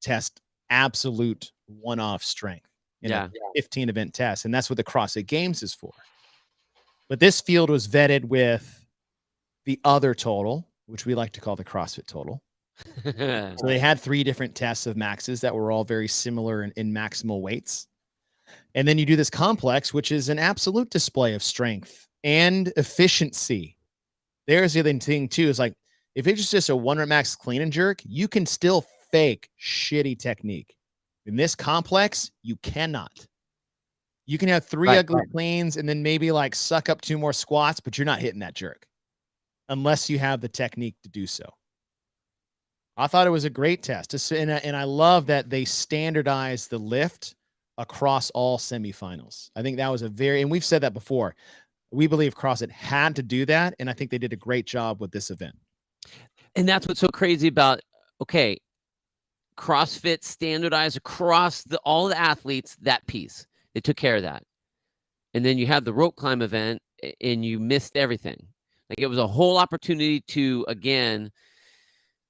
[SPEAKER 1] test absolute one-off strength in a 15 event test, and that's what the CrossFit Games is for. But this field was vetted with the other total, which we like to call the CrossFit total. So they had 3 different tests of maxes that were all very similar in maximal weights. And then you do this complex, which is an absolute display of strength and efficiency. There's the other thing too, is like, if it's just a 1 rep max clean and jerk, you can still fake shitty technique. In this complex, you cannot. You can have 3 ugly cleans and then maybe like suck up 2 more squats, but you're not hitting that jerk unless you have the technique to do so. I thought it was a great test. And I love that they standardized the lift across all semifinals. I think that was and we've said that before. We believe CrossFit had to do that, and I think they did a great job with this event.
[SPEAKER 4] And that's what's so crazy about, okay, CrossFit standardized across all the athletes, that piece. They took care of that. And then you have the rope climb event, and you missed everything. Like, it was a whole opportunity to, again,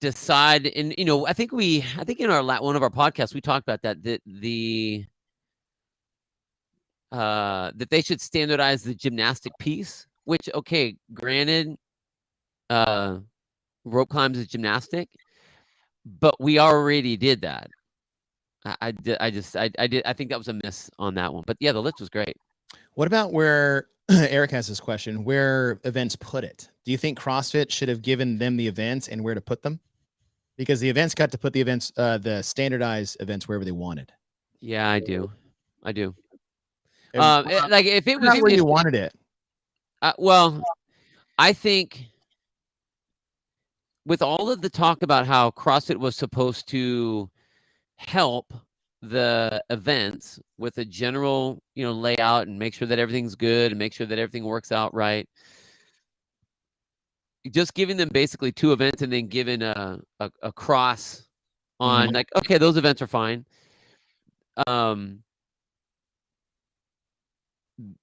[SPEAKER 4] decide. And, I think in one of our podcasts, we talked about that they should standardize the gymnastic piece, which, okay, granted, rope climbs is gymnastic, but we already did that. I think that was a miss on that one. But yeah, the lift was great.
[SPEAKER 1] What about where Eric has this question, where events put it? Do you think CrossFit should have given them the events and where to put them? Because the events got to put the events, the standardized events wherever they wanted.
[SPEAKER 4] Yeah, I do. Like, if it was
[SPEAKER 1] where you wanted it.
[SPEAKER 4] Well, I think with all of the talk about how CrossFit was supposed to help the events with a general, layout and make sure that everything's good and make sure that everything works out right, just giving them basically 2 events and then giving a cross on, like, okay, those events are fine.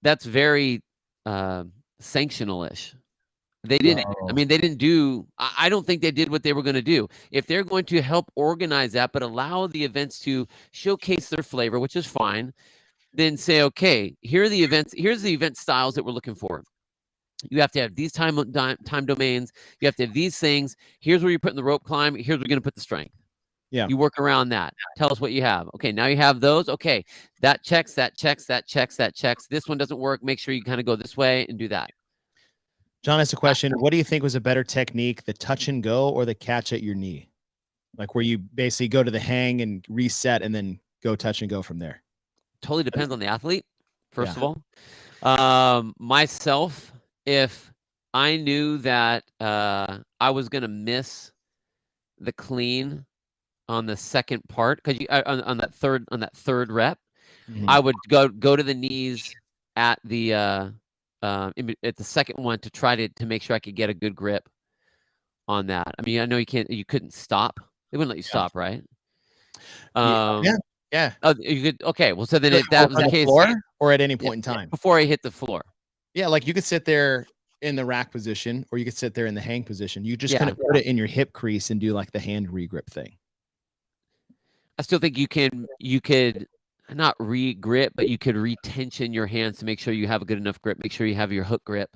[SPEAKER 4] That's very sanctional-ish. They didn't. I mean, they didn't do. I don't think they did what they were going to do. If they're going to help organize that, but allow the events to showcase their flavor, which is fine, then say, okay, here are the events. Here's the event styles that we're looking for. You have to have these time domains. You have to have these things. Here's where you're putting the rope climb. Here's where you're going to put the strength.
[SPEAKER 1] Yeah.
[SPEAKER 4] You work around that. Tell us what you have. Okay, now you have those. Okay, that checks, that checks, that checks, that checks. This one doesn't work. Make sure you kind of go this way and do that.
[SPEAKER 1] John has a question. What do you think was a better technique, the touch and go or the catch at your knee? Like, where you basically go to the hang and reset and then go touch and go from there.
[SPEAKER 4] Totally depends on the athlete, first of all. Myself, if I knew that I was going to miss the clean on the second part, because on that third rep, I would go to the knees at the second one to try to make sure I could get a good grip on that. I mean, I know you couldn't stop. They wouldn't let you stop, right?
[SPEAKER 1] Yeah.
[SPEAKER 4] Oh, you could. Okay. Well, so then if that was the case,
[SPEAKER 1] floor or at any point in time
[SPEAKER 4] before I hit the floor.
[SPEAKER 1] Yeah, like you could sit there in the rack position, or you could sit there in the hang position. You just kind of put it in your hip crease and do like the hand regrip thing.
[SPEAKER 4] I still think you could not re-grip, but you could retension your hands to make sure you have a good enough grip. Make sure you have your hook grip.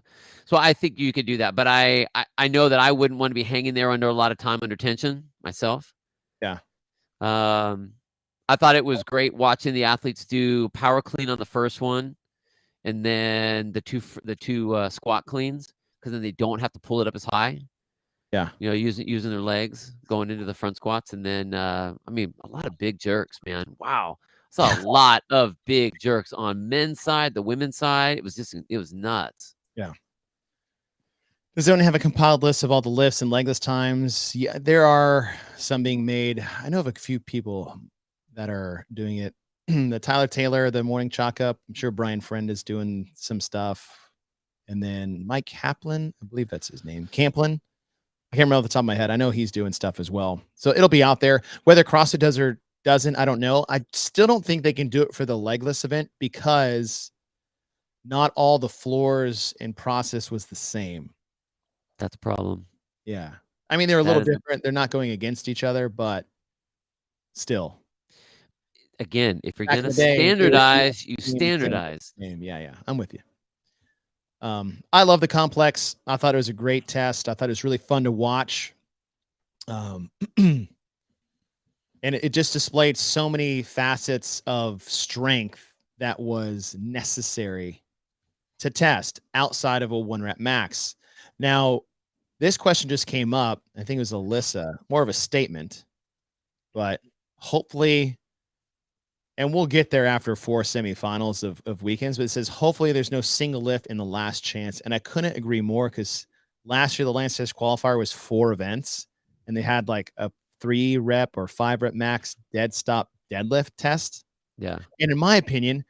[SPEAKER 4] So I think you could do that. But I know that I wouldn't want to be hanging there under a lot of time under tension myself.
[SPEAKER 1] Yeah.
[SPEAKER 4] I thought it was great watching the athletes do power clean on the first one, and then the two squat cleans, because then they don't have to pull it up as high.
[SPEAKER 1] Yeah.
[SPEAKER 4] Using their legs going into the front squats. And then, I mean, a lot of big jerks, man. Wow. I saw a lot of big jerks on men's side, the women's side. It was nuts.
[SPEAKER 1] Yeah. Does anyone have a compiled list of all the lifts and legless times? Yeah, there are some being made. I know of a few people that are doing it. The Tyler Taylor, the morning chalk up. I'm sure Brian Friend is doing some stuff. And then Mike Kaplan, I believe that's his name. Camplin. I can't remember off the top of my head. I know he's doing stuff as well. So it'll be out there. Whether CrossFit does or doesn't, I don't know. I still don't think they can do it for the legless event because not all the floors and process was the same.
[SPEAKER 4] That's a problem.
[SPEAKER 1] Yeah. I mean, they're a
[SPEAKER 4] That
[SPEAKER 1] little
[SPEAKER 4] is a
[SPEAKER 1] different. They're not going against each other, but still.
[SPEAKER 4] again, if you're
[SPEAKER 1] Back
[SPEAKER 4] gonna
[SPEAKER 1] in the day, it was
[SPEAKER 4] standardize, you
[SPEAKER 1] same.
[SPEAKER 4] standardize.
[SPEAKER 1] Yeah, yeah. I'm with you. I love the complex. I thought it was a great test. I thought it was really fun to watch. And it just displayed so many facets of strength that was necessary to test outside of a 1 rep max. Now, this question just came up. I think it was Alyssa, more of a statement, but hopefully, and we'll get there after 4 semifinals of weekends, but it says, hopefully there's no single lift in the last chance. And I couldn't agree more because last year, the Lance Test qualifier was 4 events and they had like a 3 rep or 5 rep max dead stop deadlift test.
[SPEAKER 4] Yeah.
[SPEAKER 1] And in my opinion,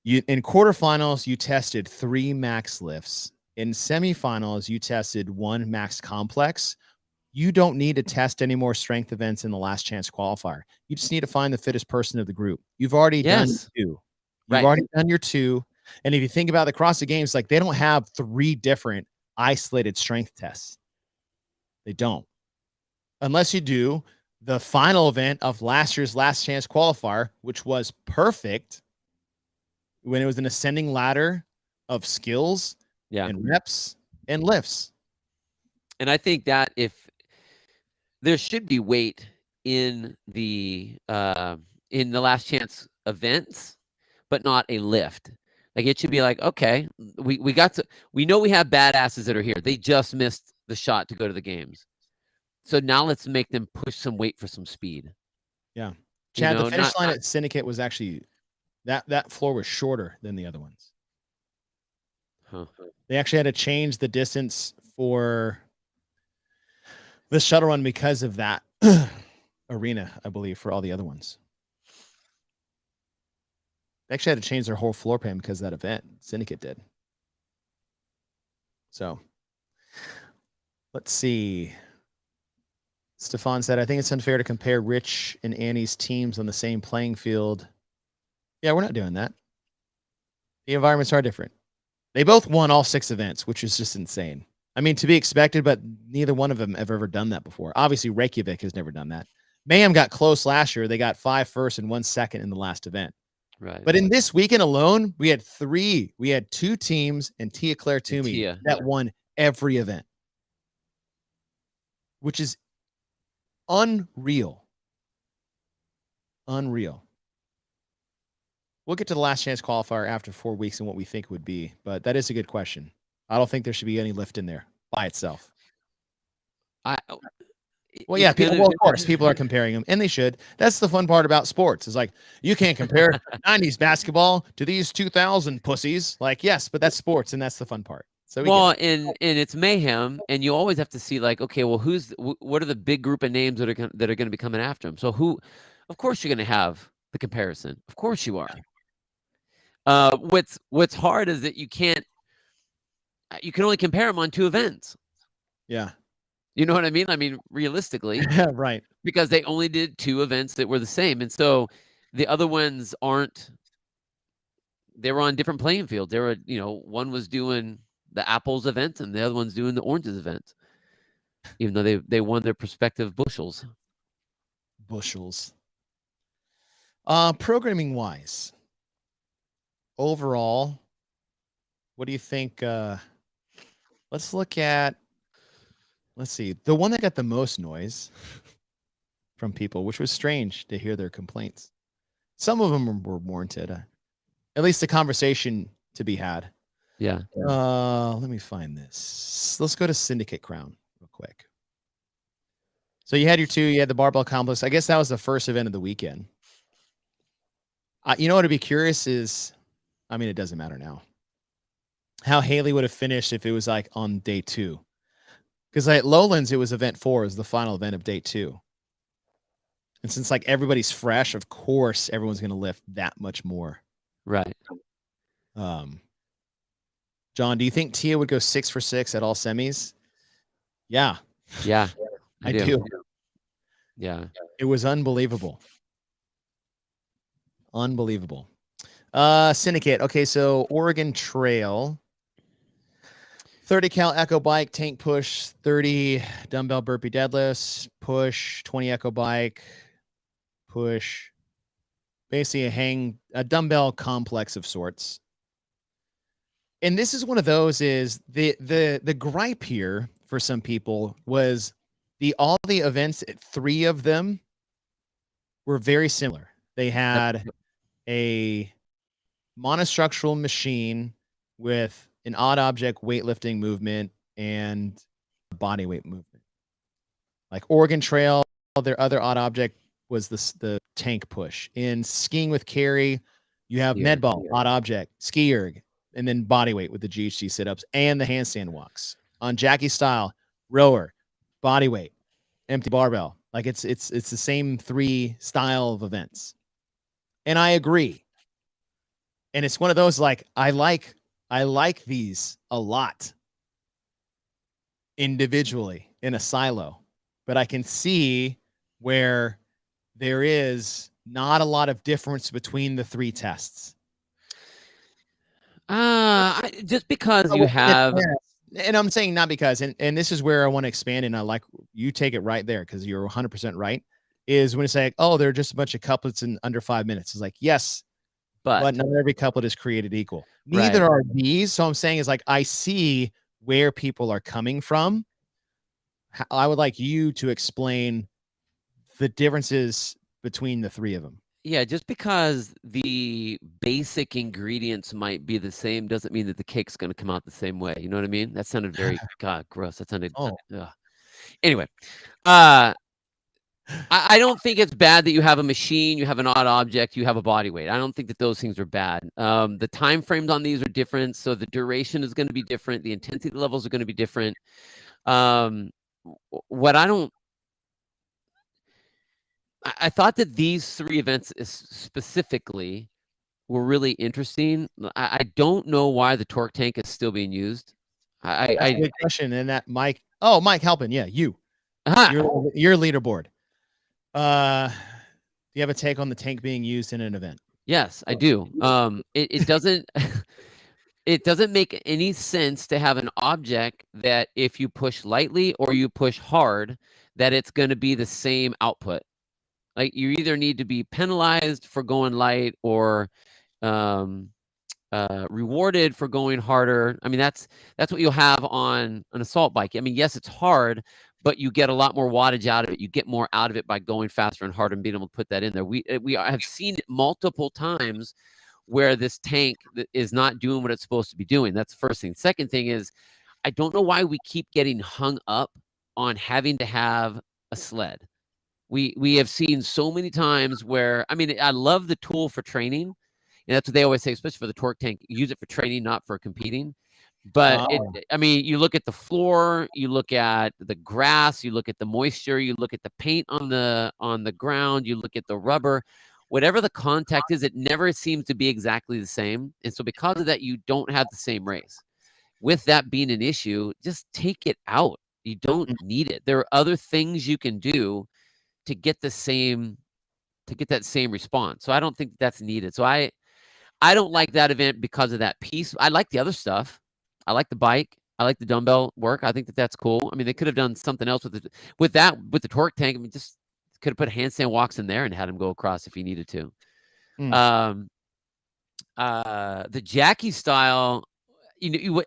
[SPEAKER 1] in quarterfinals, you tested 3 max lifts. In semifinals, you tested 1 max complex. You don't need to test any more strength events in the last chance qualifier. You just need to find the fittest person of the group. You've already done
[SPEAKER 4] Yes.
[SPEAKER 1] 2. You've
[SPEAKER 4] Right.
[SPEAKER 1] already done your 2. And if you think about the CrossFit Games, like they don't have 3 different isolated strength tests. They don't. Unless you do the final event of last year's last chance qualifier, which was perfect when it was an ascending ladder of skills
[SPEAKER 4] Yeah.
[SPEAKER 1] and reps and lifts.
[SPEAKER 4] And I think that if there should be weight in the last chance events, but not a lift. Like it should be like, okay, we know we have badasses that are here. They just missed the shot to go to the games. So now let's make them push some weight for some speed.
[SPEAKER 1] Yeah.
[SPEAKER 4] You
[SPEAKER 1] Chad, the
[SPEAKER 4] know,
[SPEAKER 1] finish
[SPEAKER 4] not
[SPEAKER 1] line at Syndicate was actually that floor was shorter than the other ones.
[SPEAKER 4] huh.
[SPEAKER 1] They actually had to change the distance for the shuttle run because of that arena, I believe, for all the other ones. They actually had to change their whole floor plan because of that event. Syndicate did. So let's see. Stefan said, I think it's unfair to compare Rich and Annie's teams on the same playing field. Yeah, we're not doing that. The environments are different. They both won all 6 events, which is just insane. I mean, to be expected, but neither one of them have ever done that before. Obviously, Reykjavik has never done that. Mayhem got close last year. They got 5 first and 1 second in the last event.
[SPEAKER 4] Right.
[SPEAKER 1] But in this weekend alone, we had 3. We had 2 teams and Tia Claire Toomey that won every event, which is unreal. Unreal. We'll get to the last chance qualifier after 4 weeks and what we think would be, but that is a good question. I don't think there should be any lift in there by itself. Well, yeah, people, well, of course, people are comparing them, and they should. That's the fun part about sports. Is like you can't compare '90s basketball to these 2000 pussies. Like, yes, but that's sports, and that's the fun part. So
[SPEAKER 4] and it's mayhem, and you always have to see like, okay, well, what are the big group of names that are going to be coming after him? So who, of course, you're going to have the comparison. Of course, you are. What's hard is that you can only compare them on 2 events.
[SPEAKER 1] Yeah.
[SPEAKER 4] You know what I mean? I mean, realistically,
[SPEAKER 1] right.
[SPEAKER 4] Because they only did 2 events that were the same, and so the other ones aren't. They were on different playing fields. They were, one was doing the apples event, and the other one's doing the oranges event. Even though they won their respective bushels.
[SPEAKER 1] Programming wise, overall, what do you think? Let's see. The one that got the most noise from people, which was strange to hear their complaints. Some of them were warranted. At least the conversation to be had.
[SPEAKER 4] Yeah.
[SPEAKER 1] Let me find this. Let's go to Syndicate Crown real quick. So you had your 2, you had the barbell complex. I guess that was the first event of the weekend. You know what I'd be curious is, I mean, it doesn't matter now. how Haley would have finished if it was like on day 2. Because at Lowlands, it was event 4, is the final event of day 2. And since like everybody's fresh, of course, everyone's going to lift that much more.
[SPEAKER 4] Right.
[SPEAKER 1] John, do you think Tia would go 6 for 6 at all semis? Yeah.
[SPEAKER 4] Yeah,
[SPEAKER 1] I do.
[SPEAKER 4] Yeah.
[SPEAKER 1] It was unbelievable. Unbelievable. Syndicate. Okay, so Oregon Trail. 30 cal echo bike, tank push, 30 dumbbell burpee deadlifts, push, 20 echo bike, push. Basically a dumbbell complex of sorts. And this is one of those is the gripe here for some people was all the events, 3 of them were very similar. They had a monostructural machine with an odd object weightlifting movement and body weight movement. Like Oregon Trail, their other odd object was the tank push. In skiing with Carrie, you have med ball, odd object, ski erg, and then body weight with the GHC sit-ups and the handstand walks. On Jackie style, rower, body weight, empty barbell. Like it's the same 3 style of events. And I agree. And it's one of those like I like these a lot individually in a silo, but I can see where there is not a lot of difference between the 3 tests.
[SPEAKER 4] Just because you have,
[SPEAKER 1] and I'm saying not because, and this is where I want to expand, and I like you take it right there because you're 100% right. Is when it's like, oh, they're just a bunch of couplets in under 5 minutes. It's like, yes, but not every couplet is created equal. Neither are these. So I'm saying is like, I see where people are coming from. I would like you to explain the differences between the 3 of them.
[SPEAKER 4] Yeah, just because the basic ingredients might be the same doesn't mean that the cake's going to come out the same way. You know what I mean? That sounded very gross. That sounded. Anyway, I don't think it's bad that you have a machine, you have an odd object, you have a body weight. I don't think that those things are bad. The time frames on these are different, so the duration is going to be different. The intensity levels are going to be different. What I thought that these 3 events specifically were really interesting. I don't know why the torque tank is still being used.
[SPEAKER 1] That's a good question. And that Mike Halpin, yeah, you. Your leaderboard. Do you have a take on the tank being used in an event?
[SPEAKER 4] Yes, I do. It doesn't it doesn't make any sense to have an object that if you push lightly or you push hard, that it's going to be the same output. Like you either need to be penalized for going light or rewarded for going harder. I mean, that's what you'll have on an assault bike. I mean, yes, it's hard, but you get a lot more wattage out of it. You get more out of it by going faster and harder and being able to put that in there. We have seen it multiple times where this tank is not doing what it's supposed to be doing. That's the first thing. Second thing is, I don't know why we keep getting hung up on having to have a sled. We have seen so many times where, I mean, I love the tool for training. And that's what they always say, especially for the torque tank. Use it for training, not for competing. But I mean, you look at the floor, you look at the grass, you look at the moisture, you look at the paint on the ground, you look at the rubber. Whatever the contact is, it never seems to be exactly the same. And so because of that, you don't have the same race. With that being an issue, just take it out. You don't need it. There are other things you can do to get that same response. So I don't think that's needed. So I don't like that event because of that piece. I like the other stuff. I like the bike. I like the dumbbell work. I think that that's cool. I mean, they could have done something else with the torque tank. I mean, just could have put handstand walks in there and had him go across if he needed to. The Jackie style,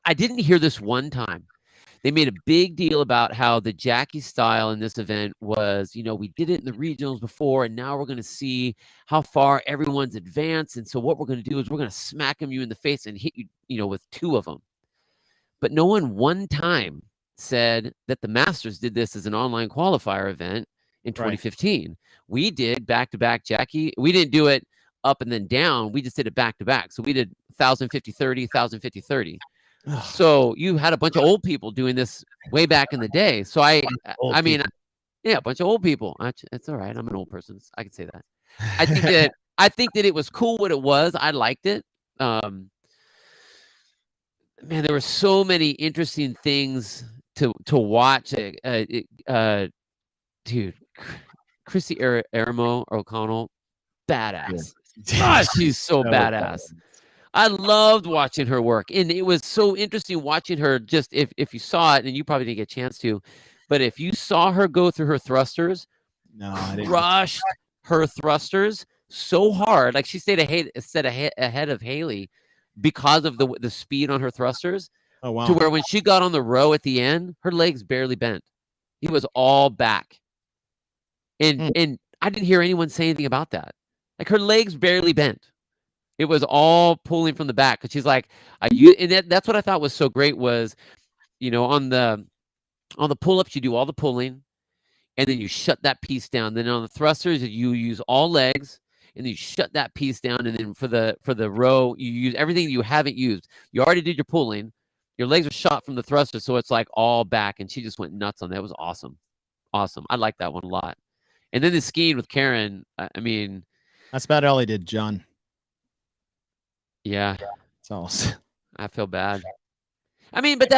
[SPEAKER 4] I didn't hear this one time. They made a big deal about how the Jackie style in this event was, we did it in the regionals before, and now we're going to see how far everyone's advanced. And so what we're going to do is we're going to smack you in the face and hit you, with 2 of them. But no one time said that the Masters did this as an online qualifier event in 2015. Right. We did back-to-back Jackie. We didn't do it up and then down. We just did it back-to-back. So we did 1,050-30, 1,050-30. So you had a bunch of old people doing this way back in the day. So
[SPEAKER 1] Old
[SPEAKER 4] mean,
[SPEAKER 1] people.
[SPEAKER 4] yeah, a bunch of old people. It's all right. I'm an old person. I can say that. I think that it was cool what it was. I liked it. Um, man, there were so many interesting things to watch. Dude, Chrissy Aramo O'Connell, badass. Ah, she's so badass. I loved watching her work, and it was so interesting watching her. Just if you saw it, and you probably didn't get a chance to, but if you saw her go through her thrusters,
[SPEAKER 1] No, I didn't.
[SPEAKER 4] crushed her thrusters so hard, like she stayed ahead of Haley because of the speed on her thrusters.
[SPEAKER 1] Oh wow.
[SPEAKER 4] To where when she got on the row at the end, her legs barely bent. He was all back. And I didn't hear anyone say anything about that. Like her legs barely bent. It was all pulling from the back because she's like, that's what I thought was so great was, on the pull-ups you do all the pulling, and then you shut that piece down. Then on the thrusters you use all legs, and then you shut that piece down. And then for the row you use everything you haven't used. You already did your pulling. Your legs are shot from the thruster, so it's like all back. And she just went nuts on that. It was awesome. Awesome. I like that one a lot. And then the skiing with Karen, I mean,
[SPEAKER 1] that's about all he did, John.
[SPEAKER 4] Yeah.
[SPEAKER 1] So
[SPEAKER 4] I feel bad. I mean, but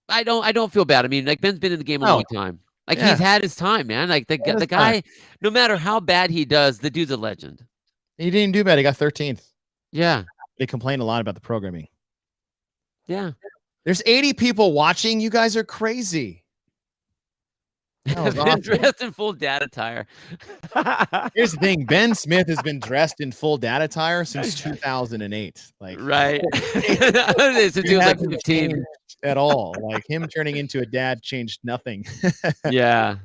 [SPEAKER 4] I don't feel bad. I mean, like Ben's been in the game a long time. Like he's had his time, man. Like the guy, no matter how bad he does, the dude's a legend.
[SPEAKER 1] He didn't do bad. He got 13th.
[SPEAKER 4] Yeah.
[SPEAKER 1] They complain a lot about the programming.
[SPEAKER 4] Yeah.
[SPEAKER 1] There's 80 people watching. You guys are crazy.
[SPEAKER 4] Been dressed in full dad attire.
[SPEAKER 1] Here's the thing. Ben Smith has been dressed in full dad attire since 2008. Like,
[SPEAKER 4] right. Since he was like 15
[SPEAKER 1] at all. Like him turning into a dad changed nothing.
[SPEAKER 4] Yeah.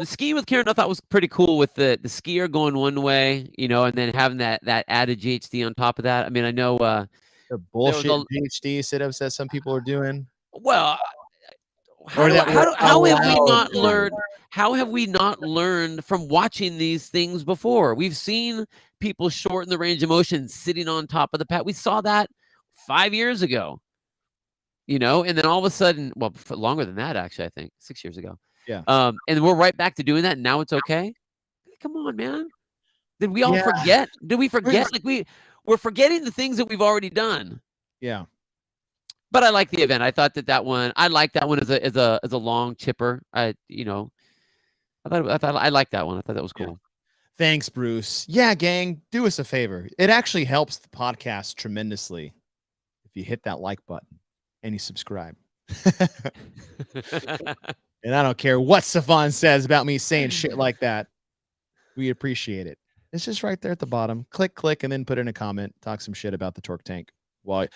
[SPEAKER 4] Skiing with Karen I thought was pretty cool with the skier going one way, and then having that added GHD on top of that. I mean, I know
[SPEAKER 1] the bullshit GHD sit-ups that some people are doing.
[SPEAKER 4] Well, how have we not learned? How have we not learned from watching these things before? We've seen people shorten the range of motion sitting on top of the pad. We saw that 5 years ago, and then all of a sudden, well, longer than that, actually, I think 6 years ago.
[SPEAKER 1] Yeah.
[SPEAKER 4] And we're right back to doing that. And now it's okay. Come on, man. Did we all forget? Did we forget? Like we're forgetting the things that we've already done.
[SPEAKER 1] Yeah.
[SPEAKER 4] But I like the event. I thought that one. I like that one as a long chipper. I like that one. I thought that was cool.
[SPEAKER 1] Yeah. Thanks, Bruce. Yeah, gang, do us a favor. It actually helps the podcast tremendously if you hit that like button and you subscribe. And I don't care what Savon says about me saying shit like that. We appreciate it. It's just right there at the bottom. Click, and then put in a comment. Talk some shit about the Torque Tank. While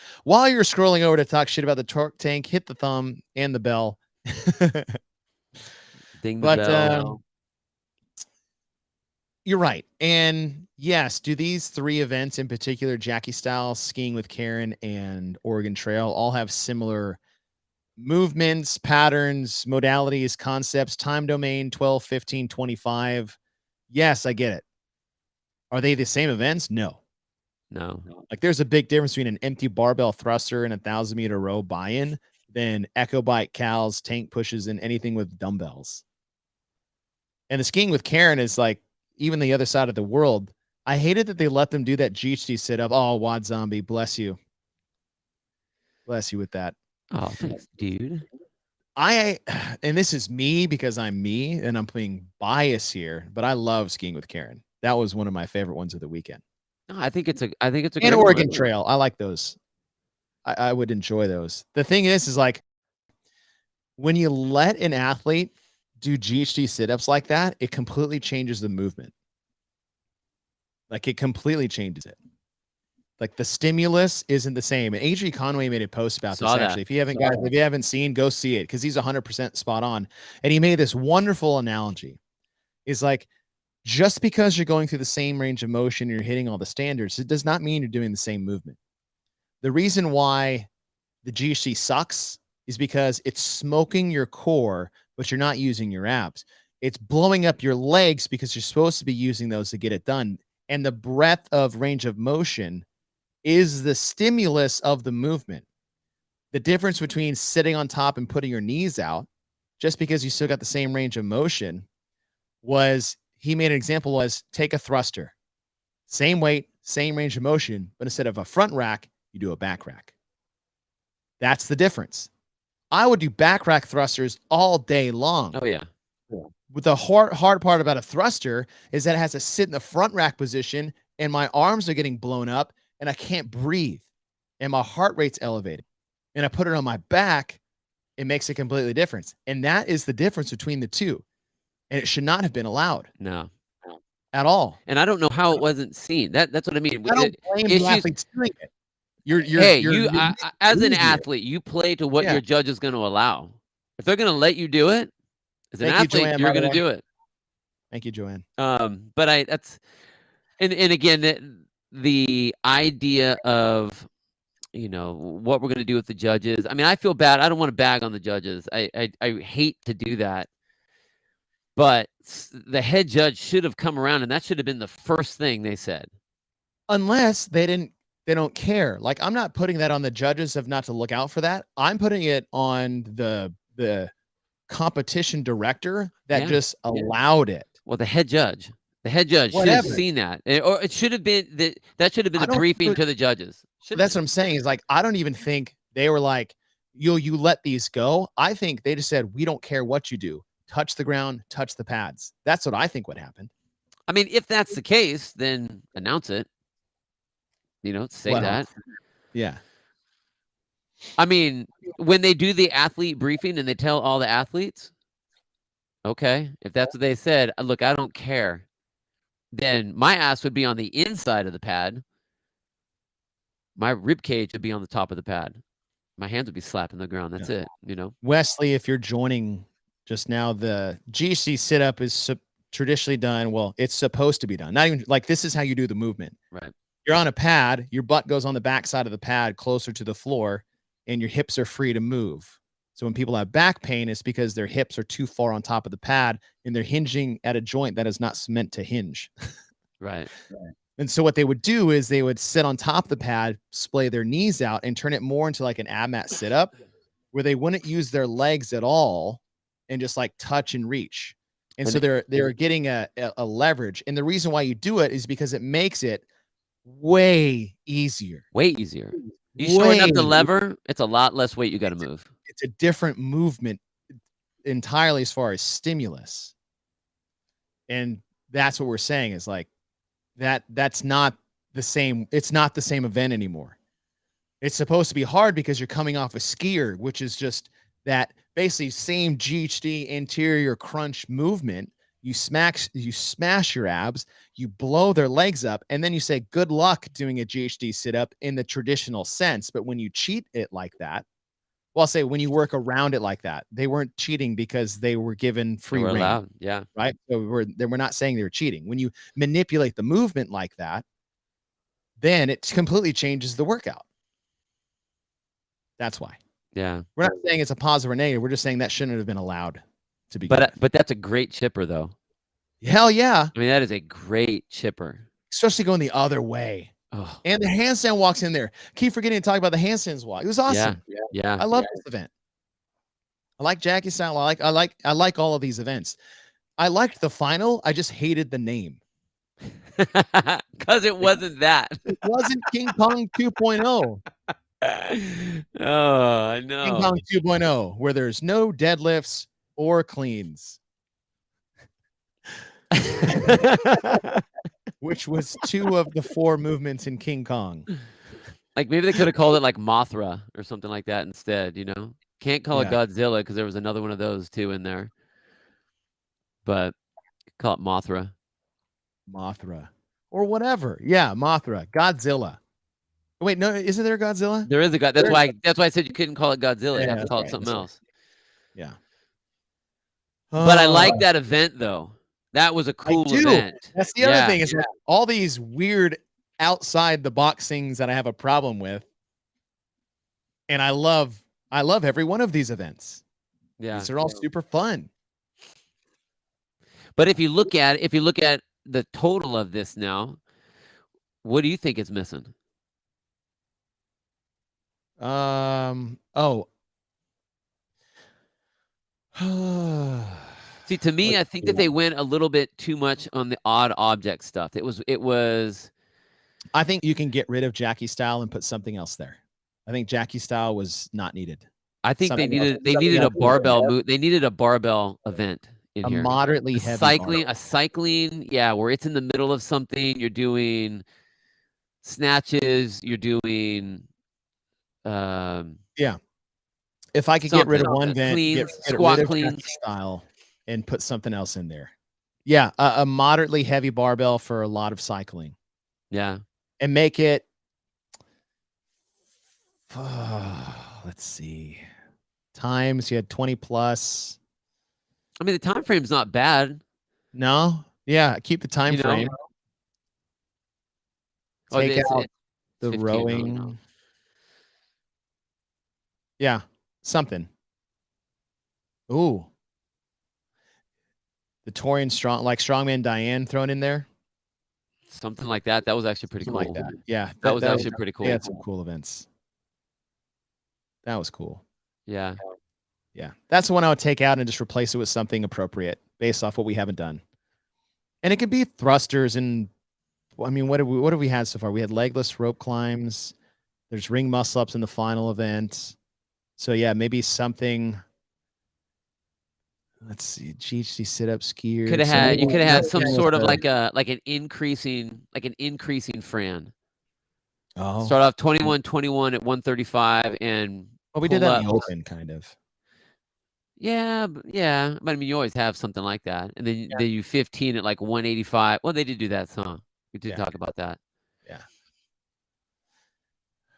[SPEAKER 1] you're scrolling over to talk shit about the Torque Tank, hit the thumb and the bell.
[SPEAKER 4] Ding the bell.
[SPEAKER 1] You're right. And yes, do these 3 events in particular, Jackie Style, Skiing with Karen, and Oregon Trail, all have similar movements, patterns, modalities, concepts, time domain 12, 15, 25. Yes, I get it. Are they the same events? No. Like there's a big difference between an empty barbell thruster and a 1,000-meter row buy-in than echo bike cows, tank pushes, and anything with dumbbells. And the Skiing with Karen is like even the other side of the world. I hated that they let them do that GHD sit up. Oh, Wad Zombie, bless you. Bless you with that.
[SPEAKER 4] Oh, thanks, dude.
[SPEAKER 1] And this is me because I'm me and I'm being biased here, but I love Skiing with Karen. That was one of my favorite ones of the weekend.
[SPEAKER 4] No, I think it's a
[SPEAKER 1] and Oregon Trail. I like those. I would enjoy those. The thing is like when you let an athlete do GHD sit-ups like that, it completely changes the movement. Like it completely changes it. Like the stimulus isn't the same. And Adrian Conway made a post about this actually. If you haven't seen, go see it because he's 100% spot on. And he made this wonderful analogy. Is like just because you're going through the same range of motion, and you're hitting all the standards, it does not mean you're doing the same movement. The reason why the GHD sucks is because it's smoking your core, but you're not using your abs. It's blowing up your legs because you're supposed to be using those to get it done. And the breadth of range of motion is the stimulus of the movement. The difference between sitting on top and putting your knees out, just because you still got the same range of motion, was he made an example was take a thruster, same weight, same range of motion, but instead of a front rack, you do a back rack. That's the difference. I would do back rack thrusters all day long.
[SPEAKER 4] Oh yeah.
[SPEAKER 1] But the hard part about a thruster is that it has to sit in the front rack position, and my arms are getting blown up, and I can't breathe, and my heart rate's elevated. And I put it on my back, it makes a completely difference. And that is the difference between the two. And it should not have been allowed.
[SPEAKER 4] No.
[SPEAKER 1] At all.
[SPEAKER 4] And I don't know how it wasn't seen. That's what I mean.
[SPEAKER 1] I don't blame the athletes doing it.
[SPEAKER 4] You're as an athlete, you play to what your judge is going to allow. If they're going to let you do it, as an athlete, you're going to do it.
[SPEAKER 1] Thank you, Joanne.
[SPEAKER 4] But that's and again the idea of what we're going to do with the judges. I mean, I feel bad. I don't want to bag on the judges. I hate to do that. But the head judge should have come around, and that should have been the first thing they said.
[SPEAKER 1] Unless they don't care. Like, I'm not putting that on the judges of not to look out for that. I'm putting it on the competition director that just allowed it.
[SPEAKER 4] Well, the head judge should have seen that, or it should have been that should have been the briefing to the judges.
[SPEAKER 1] That's what I'm saying is, like, I don't even think they were like, you let these go. I think they just said, we don't care what you do. Touch the ground, touch the pads. That's what I think would happen.
[SPEAKER 4] I mean, if that's the case, then announce it. Say that.
[SPEAKER 1] Yeah.
[SPEAKER 4] I mean, when they do the athlete briefing and they tell all the athletes, okay, if that's what they said, look, I don't care. Then my ass would be on the inside of the pad. My rib cage would be on the top of the pad. My hands would be slapping the ground. That's it.
[SPEAKER 1] Wesley, if you're joining just now, the GC sit-up is traditionally done. Well, it's supposed to be done. Not even like this is how you do the movement.
[SPEAKER 4] Right.
[SPEAKER 1] You're on a pad. Your butt goes on the back side of the pad closer to the floor, and your hips are free to move. So when people have back pain, it's because their hips are too far on top of the pad, and they're hinging at a joint that is not meant to hinge.
[SPEAKER 4] Right.
[SPEAKER 1] And so what they would do is they would sit on top of the pad, splay their knees out, and turn it more into like an ab mat sit-up, where they wouldn't use their legs at all and just like touch and reach. And so they're getting a leverage. And the reason why you do it is because it makes it way easier.
[SPEAKER 4] Way easier. You shorten up the lever, it's a lot less weight you got to move.
[SPEAKER 1] It's a different movement entirely as far as stimulus. And that's what we're saying is like that's not the same. It's not the same event anymore. It's supposed to be hard because you're coming off a skier, which is just that basically same GHD anterior crunch movement. You smash your abs, you blow their legs up, and then you say, good luck doing a GHD sit-up in the traditional sense. But when you cheat it like that, well, I'll say when you work around it like that, they weren't cheating because they were given free rein.
[SPEAKER 4] Allowed. Yeah.
[SPEAKER 1] Right. So we're not saying they were cheating. When you manipulate the movement like that, then it completely changes the workout. That's why.
[SPEAKER 4] Yeah.
[SPEAKER 1] We're not saying it's a positive or negative. We're just saying that shouldn't have been allowed to be.
[SPEAKER 4] But that's a great chipper, though.
[SPEAKER 1] Hell yeah.
[SPEAKER 4] I mean, that is a great chipper.
[SPEAKER 1] Especially going the other way.
[SPEAKER 4] Oh.
[SPEAKER 1] And the handstand walks in there. Keep forgetting to talk about the handstands walk. It was awesome.
[SPEAKER 4] Yeah.
[SPEAKER 1] I love this event. I like Jackie's style. I like all of these events. I liked the final. I just hated the name.
[SPEAKER 4] Because it wasn't that.
[SPEAKER 1] It wasn't King Kong 2.0.
[SPEAKER 4] Oh, I know.
[SPEAKER 1] King Kong 2.0, where there's no deadlifts or cleans. Which was 2 of the 4 movements in King Kong.
[SPEAKER 4] Like maybe they could have called it like Mothra or something like that instead, Can't call it Godzilla because there was another one of those too in there. But call it Mothra.
[SPEAKER 1] Mothra. Or whatever. Yeah, Mothra. Godzilla. Wait, no, isn't there a Godzilla?
[SPEAKER 4] There is a God. That's why I said you couldn't call it Godzilla. You have to call it something else.
[SPEAKER 1] Yeah.
[SPEAKER 4] But I like that event though. That was a cool event.
[SPEAKER 1] That's the other thing is like all these weird outside the box things that I have a problem with. And I love every one of these events.
[SPEAKER 4] Yeah.
[SPEAKER 1] These are all super fun.
[SPEAKER 4] But if you look at the total of this now, what do you think is missing?
[SPEAKER 1] Oh.
[SPEAKER 4] See, to me,
[SPEAKER 1] Let's
[SPEAKER 4] I think that
[SPEAKER 1] see.
[SPEAKER 4] they went a little bit too much on the odd object stuff. It was
[SPEAKER 1] I think you can get rid of Jackie Style and put something else there. I think Jackie Style was not needed.
[SPEAKER 4] I think they
[SPEAKER 1] Something else,
[SPEAKER 4] needed a
[SPEAKER 1] something else.
[SPEAKER 4] barbell they needed a barbell event in
[SPEAKER 1] A
[SPEAKER 4] here.
[SPEAKER 1] moderately heavy bar.
[SPEAKER 4] A cycling, yeah, where it's in the middle of something, you're doing snatches, you're doing
[SPEAKER 1] Yeah. If I could get rid of one vent,
[SPEAKER 4] cleans,
[SPEAKER 1] get rid
[SPEAKER 4] squat
[SPEAKER 1] of Jackie
[SPEAKER 4] cleans.
[SPEAKER 1] Style and put something else in there. Yeah, a moderately heavy barbell for a lot of cycling.
[SPEAKER 4] Yeah.
[SPEAKER 1] And make it let's see. Times, you had 20 plus.
[SPEAKER 4] I mean, the time frame's not bad.
[SPEAKER 1] No? Yeah, keep the time frame. Take out the
[SPEAKER 4] 15,
[SPEAKER 1] rowing.
[SPEAKER 4] no.
[SPEAKER 1] Yeah, something. Ooh. The Torian strongman Diane thrown in there.
[SPEAKER 4] Something like that. That was actually pretty
[SPEAKER 1] Something
[SPEAKER 4] cool.
[SPEAKER 1] like that. Yeah,
[SPEAKER 4] that was actually pretty cool.
[SPEAKER 1] They had some cool events. That was cool.
[SPEAKER 4] Yeah.
[SPEAKER 1] Yeah, that's the one I would take out and just replace it with something appropriate based off what we haven't done. And it could be thrusters and, I mean, what have we had so far? We had legless rope climbs. There's ring muscle ups in the final event. So yeah, maybe something. Let's see, GHD sit up skiers.
[SPEAKER 4] You could have had some sort of like an increasing Fran.
[SPEAKER 1] Oh,
[SPEAKER 4] start off 21-21 at 135 and
[SPEAKER 1] well, we did that in the open, kind of.
[SPEAKER 4] Yeah, yeah. But I mean, you always have something like that, and then they do 15 at like 185. Well, they did do that song. We did talk about that.
[SPEAKER 1] Yeah.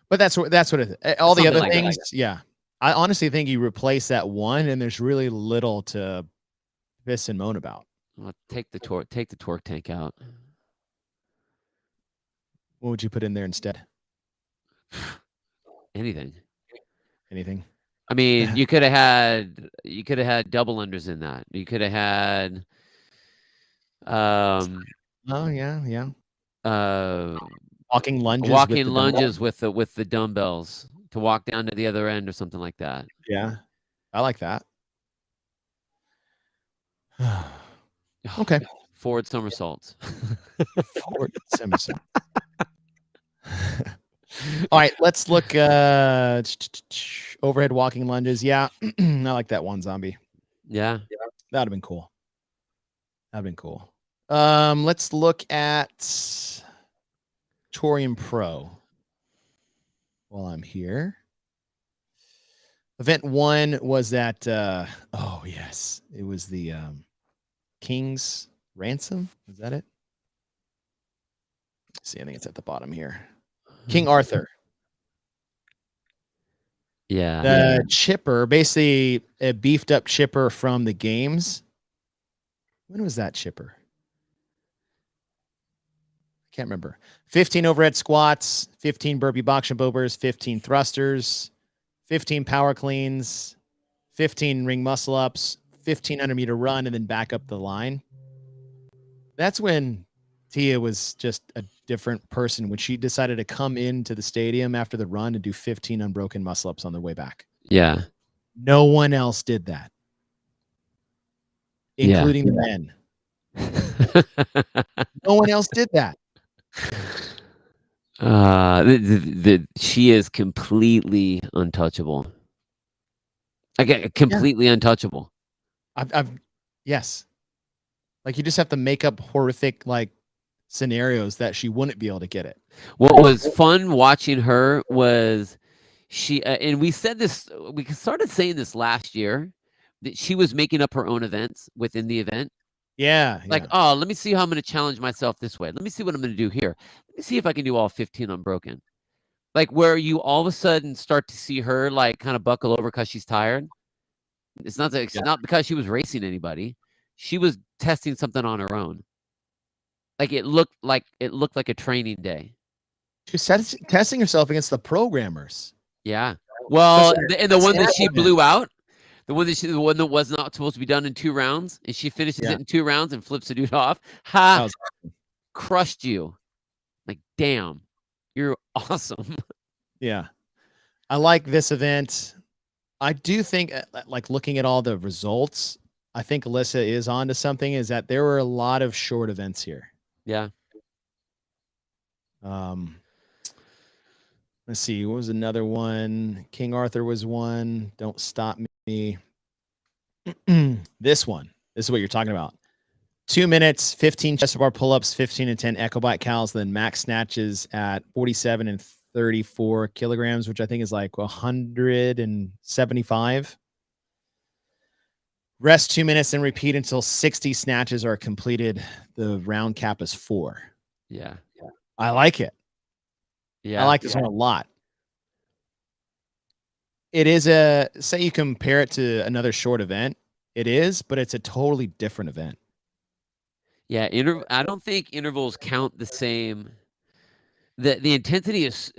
[SPEAKER 1] But that's what it is. All the other things, yeah. I honestly think you replace that one, and there's really little to piss and moan about.
[SPEAKER 4] Well, take the torque tank out.
[SPEAKER 1] What would you put in there instead?
[SPEAKER 4] Anything.
[SPEAKER 1] I
[SPEAKER 4] mean, you could have had double unders in that. You could have had
[SPEAKER 1] oh yeah. Walking lunges
[SPEAKER 4] with the dumbbells to walk down to the other end or something like that.
[SPEAKER 1] Yeah. I like that. Okay.
[SPEAKER 4] Forward somersaults.
[SPEAKER 1] Forward somersault. All right, let's look overhead walking lunges. Yeah. I like that one, zombie.
[SPEAKER 4] Yeah.
[SPEAKER 1] That'd have been cool. Let's look at Torium Pro while I'm here. Event 1 was that oh yes, it was the King's Ransom. Is that it? Let's see, I think it's at the bottom here. King Arthur.
[SPEAKER 4] Yeah.
[SPEAKER 1] The chipper, basically a beefed up chipper from the games. When was that chipper? I can't remember. 15 overhead squats, 15 burpee box jump overs, 15 thrusters, 15 power cleans, 15 ring muscle ups, 1500 meter run, and then back up the line. That's when Tia was just a different person, when she decided to come into the stadium after the run and do 15 unbroken muscle ups on their way back.
[SPEAKER 4] Yeah.
[SPEAKER 1] No one else did that, including the men. No one else did that.
[SPEAKER 4] She is completely untouchable. Again, completely untouchable.
[SPEAKER 1] Yes. Like, you just have to make up horrific scenarios that she wouldn't be able to get it.
[SPEAKER 4] What was fun watching her was she and we started saying this last year, that she was making up her own events within the event.
[SPEAKER 1] Yeah.
[SPEAKER 4] Oh, let me see how I'm going to challenge myself this way. Let me see what I'm going to do here. Let me see if I can do all 15 unbroken. Like, where you all of a sudden start to see her kind of buckle over because she's tired. It's not not because she was racing anybody. She was testing something on her own. Like, it looked like a training day.
[SPEAKER 1] She was testing herself against the programmers.
[SPEAKER 4] Yeah. Well, and the one that she blew out, the one that was not supposed to be done in 2 rounds, and she finishes it in 2 rounds and flips the dude off. Crushed you. Like, damn, you're awesome.
[SPEAKER 1] Yeah. I like this event. I do think, like looking at all the results, I think Alyssa is onto something. Is that there were a lot of short events here.
[SPEAKER 4] Yeah.
[SPEAKER 1] Let's see. What was another one? King Arthur was one. Don't stop me. This one. This is what you're talking about. 2 minutes, 15 chest bar pull-ups, 15 and 10 echo bike cows, then max snatches at 47 and 34 kilograms, which I think is like 175. Rest 2 minutes and repeat until 60 snatches are completed. The round cap is 4.
[SPEAKER 4] Yeah.
[SPEAKER 1] I like it.
[SPEAKER 4] Yeah.
[SPEAKER 1] I like this one a lot. It is say you compare it to another short event. It is, but it's a totally different event.
[SPEAKER 4] Yeah. I don't think intervals count the same. The intensity is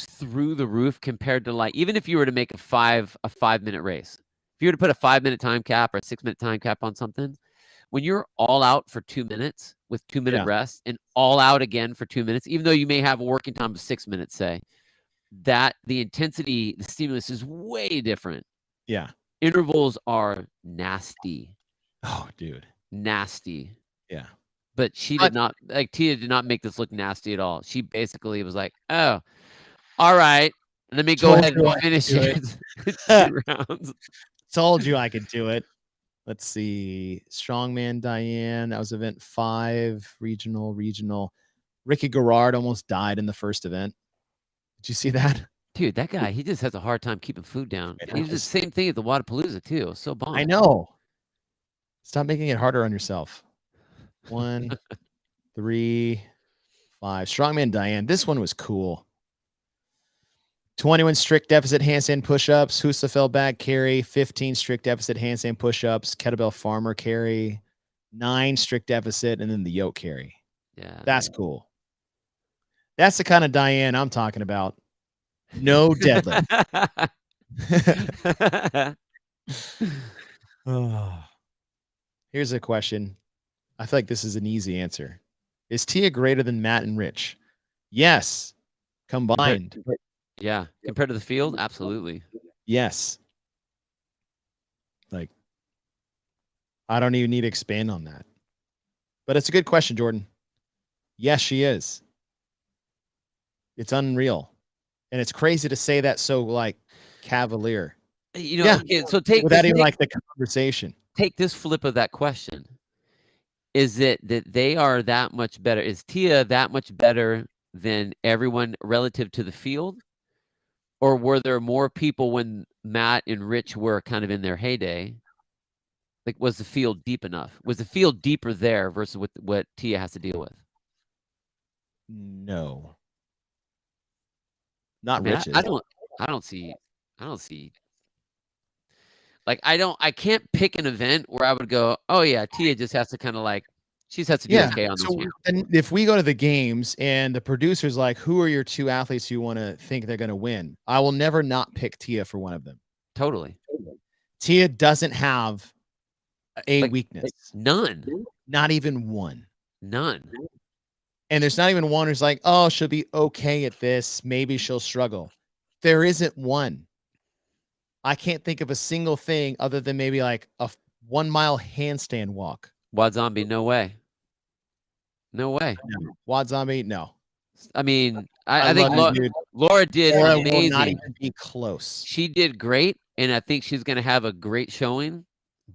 [SPEAKER 4] through the roof compared to, like, even if you were to make a 5-minute race. If you were to put a 5-minute time cap or a 6-minute time cap on something, when you're all out for 2 minutes with 2-minute rest and all out again for 2 minutes, even though you may have a working time of 6 minutes, say, that the intensity, the stimulus is way different.
[SPEAKER 1] Yeah.
[SPEAKER 4] Intervals are nasty.
[SPEAKER 1] Oh, dude.
[SPEAKER 4] Nasty.
[SPEAKER 1] Yeah.
[SPEAKER 4] But she did not, like, Tia did not make this look nasty at all. She basically was like, "Oh, all right, let me go ahead and finish it." 2 rounds.
[SPEAKER 1] Told you I could do it. Let's see. Strongman Diane. That was event 5. Regional. Ricky Garrard almost died in the first event. Did you see that?
[SPEAKER 4] Dude, that guy, he just has a hard time keeping food down. He did the same thing at the Wadapalooza too. It was so bomb.
[SPEAKER 1] I know. Stop making it harder on yourself. 1, 3, 5. Strongman Diane. This one was cool. 21 strict deficit handstand push-ups, Husafel back carry, 15 strict deficit handstand push-ups, kettlebell farmer carry, 9 strict deficit, and then the yoke carry.
[SPEAKER 4] Yeah.
[SPEAKER 1] That's cool. That's the kind of Diane I'm talking about. No deadlift. Here's a question. I feel like this is an easy answer. Is Tia greater than Matt and Rich? Yes. Combined.
[SPEAKER 4] Yeah. Compared to the field? Absolutely.
[SPEAKER 1] Yes. Like, I don't even need to expand on that. But it's a good question, Jordan. Yes, she is. It's unreal. And it's crazy to say that so, like, cavalier.
[SPEAKER 4] You know, okay, so take
[SPEAKER 1] without even like the conversation.
[SPEAKER 4] Take this flip of that question. Is it that they are that much better? Is Tia that much better than everyone relative to the field? Or were there more people when Matt and Rich were kind of in their heyday? Like, was the field deep enough? Was the field deeper there versus what Tia has to deal with?
[SPEAKER 1] No. Not
[SPEAKER 4] I mean,
[SPEAKER 1] Rich's.
[SPEAKER 4] I don't see. Like, I can't pick an event where I would go, oh yeah, Tia just has to kind of like, she just has to do okay on this one.
[SPEAKER 1] And if we go to the games and the producer's like, who are your 2 athletes you want to think they're going to win? I will never not pick Tia for one of them.
[SPEAKER 4] Totally.
[SPEAKER 1] Tia doesn't have a weakness.
[SPEAKER 4] None.
[SPEAKER 1] Not even one.
[SPEAKER 4] None.
[SPEAKER 1] And there's not even one who's like, oh, she'll be okay at this. Maybe she'll struggle. There isn't one. I can't think of a single thing other than maybe like a 1 mile handstand walk.
[SPEAKER 4] Wad Zombie, no way. No way.
[SPEAKER 1] No. Wad Zombie, no.
[SPEAKER 4] I mean, I think Laura did amazing.
[SPEAKER 1] Will not even be close.
[SPEAKER 4] She did great, and I think she's going to have a great showing,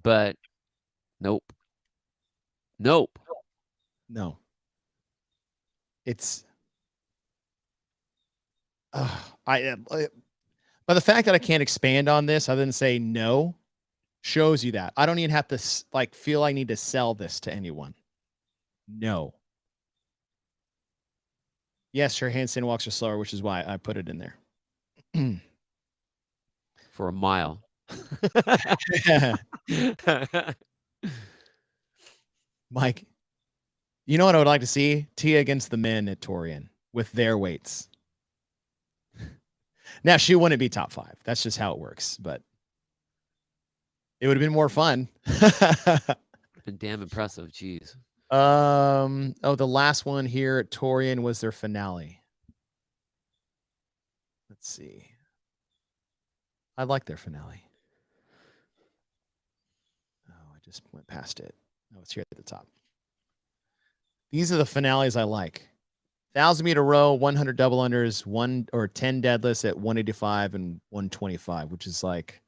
[SPEAKER 4] but nope. Nope.
[SPEAKER 1] No. It's but the fact that I can't expand on this other than say no shows you that I don't even have to like feel I need to sell this to anyone. No. Yes, her handstand walks are slower, which is why I put it in there.
[SPEAKER 4] For a mile.
[SPEAKER 1] Mike, you know what I would like to see? Tia against the men at Torian with their weights. Now, she wouldn't be top 5. That's just how it works, but it would have been more fun.
[SPEAKER 4] Been damn impressive. Jeez.
[SPEAKER 1] The last one here at Torian was their finale. Let's see. I like their finale. Oh, I just went past it. Oh, it's here at the top. These are the finales I like. 1,000-meter row, 100 double unders, 1 or 10 deadlifts at 185 and 125, which is like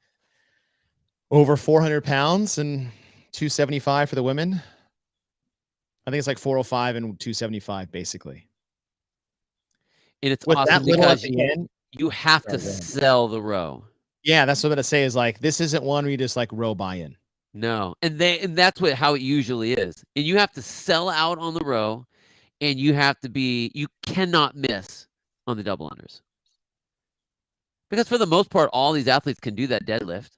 [SPEAKER 1] over 400 pounds and 275 for the women. I think it's like 405 and 275, basically.
[SPEAKER 4] And it's
[SPEAKER 1] With that
[SPEAKER 4] awesome
[SPEAKER 1] little at
[SPEAKER 4] because
[SPEAKER 1] the end.
[SPEAKER 4] you have to
[SPEAKER 1] Sorry, go ahead.
[SPEAKER 4] sell the row.
[SPEAKER 1] Yeah, that's what I'm gonna say is like, this isn't one where you just like row buy-in.
[SPEAKER 4] No, and that's how it usually is. And you have to sell out on the row, and you cannot miss on the double unders. Because for the most part, all these athletes can do that deadlift.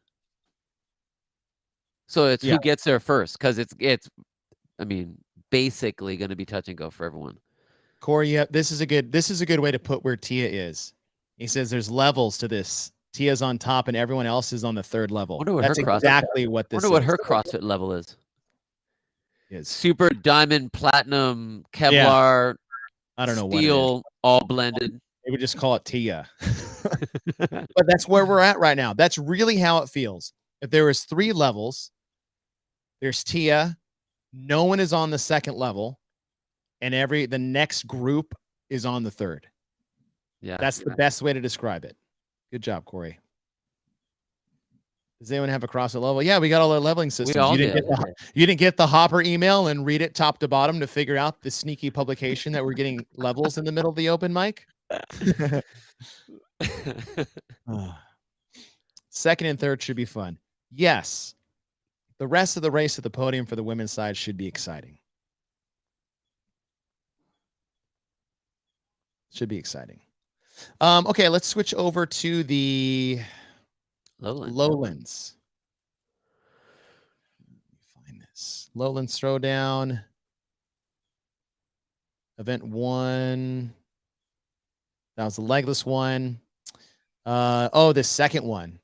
[SPEAKER 4] So it's who gets there first, because it's I mean, basically going to be touch and go for everyone.
[SPEAKER 1] Corey, yeah, this is a good way to put where Tia is. He says there's levels to this. Tia's on top and everyone else is on the third level. That's exactly what this is.
[SPEAKER 4] Wonder what her CrossFit level is.
[SPEAKER 1] Is
[SPEAKER 4] super diamond, platinum, Kevlar,
[SPEAKER 1] I don't know
[SPEAKER 4] steel,
[SPEAKER 1] what it is.
[SPEAKER 4] all blended.
[SPEAKER 1] They would just call it Tia. But that's where we're at right now. That's really how it feels. If there was 3 levels, there's Tia, no one is on the second level, and the next group is on the third.
[SPEAKER 4] Yeah.
[SPEAKER 1] That's the best way to describe it. Good job, Corey. Does anyone have a CrossFit level? Yeah, we got all our leveling systems.
[SPEAKER 4] We all
[SPEAKER 1] you didn't get the Hopper email and read it top to bottom to figure out the sneaky publication that we're getting levels in the middle of the open mic? Second and third should be fun. Yes. The rest of the race at the podium for the women's side should be exciting. Should be exciting. Okay, let's switch over to the Lowlands. Let me find this. Lowlands Throwdown. Event 1. That was the legless one. The second one.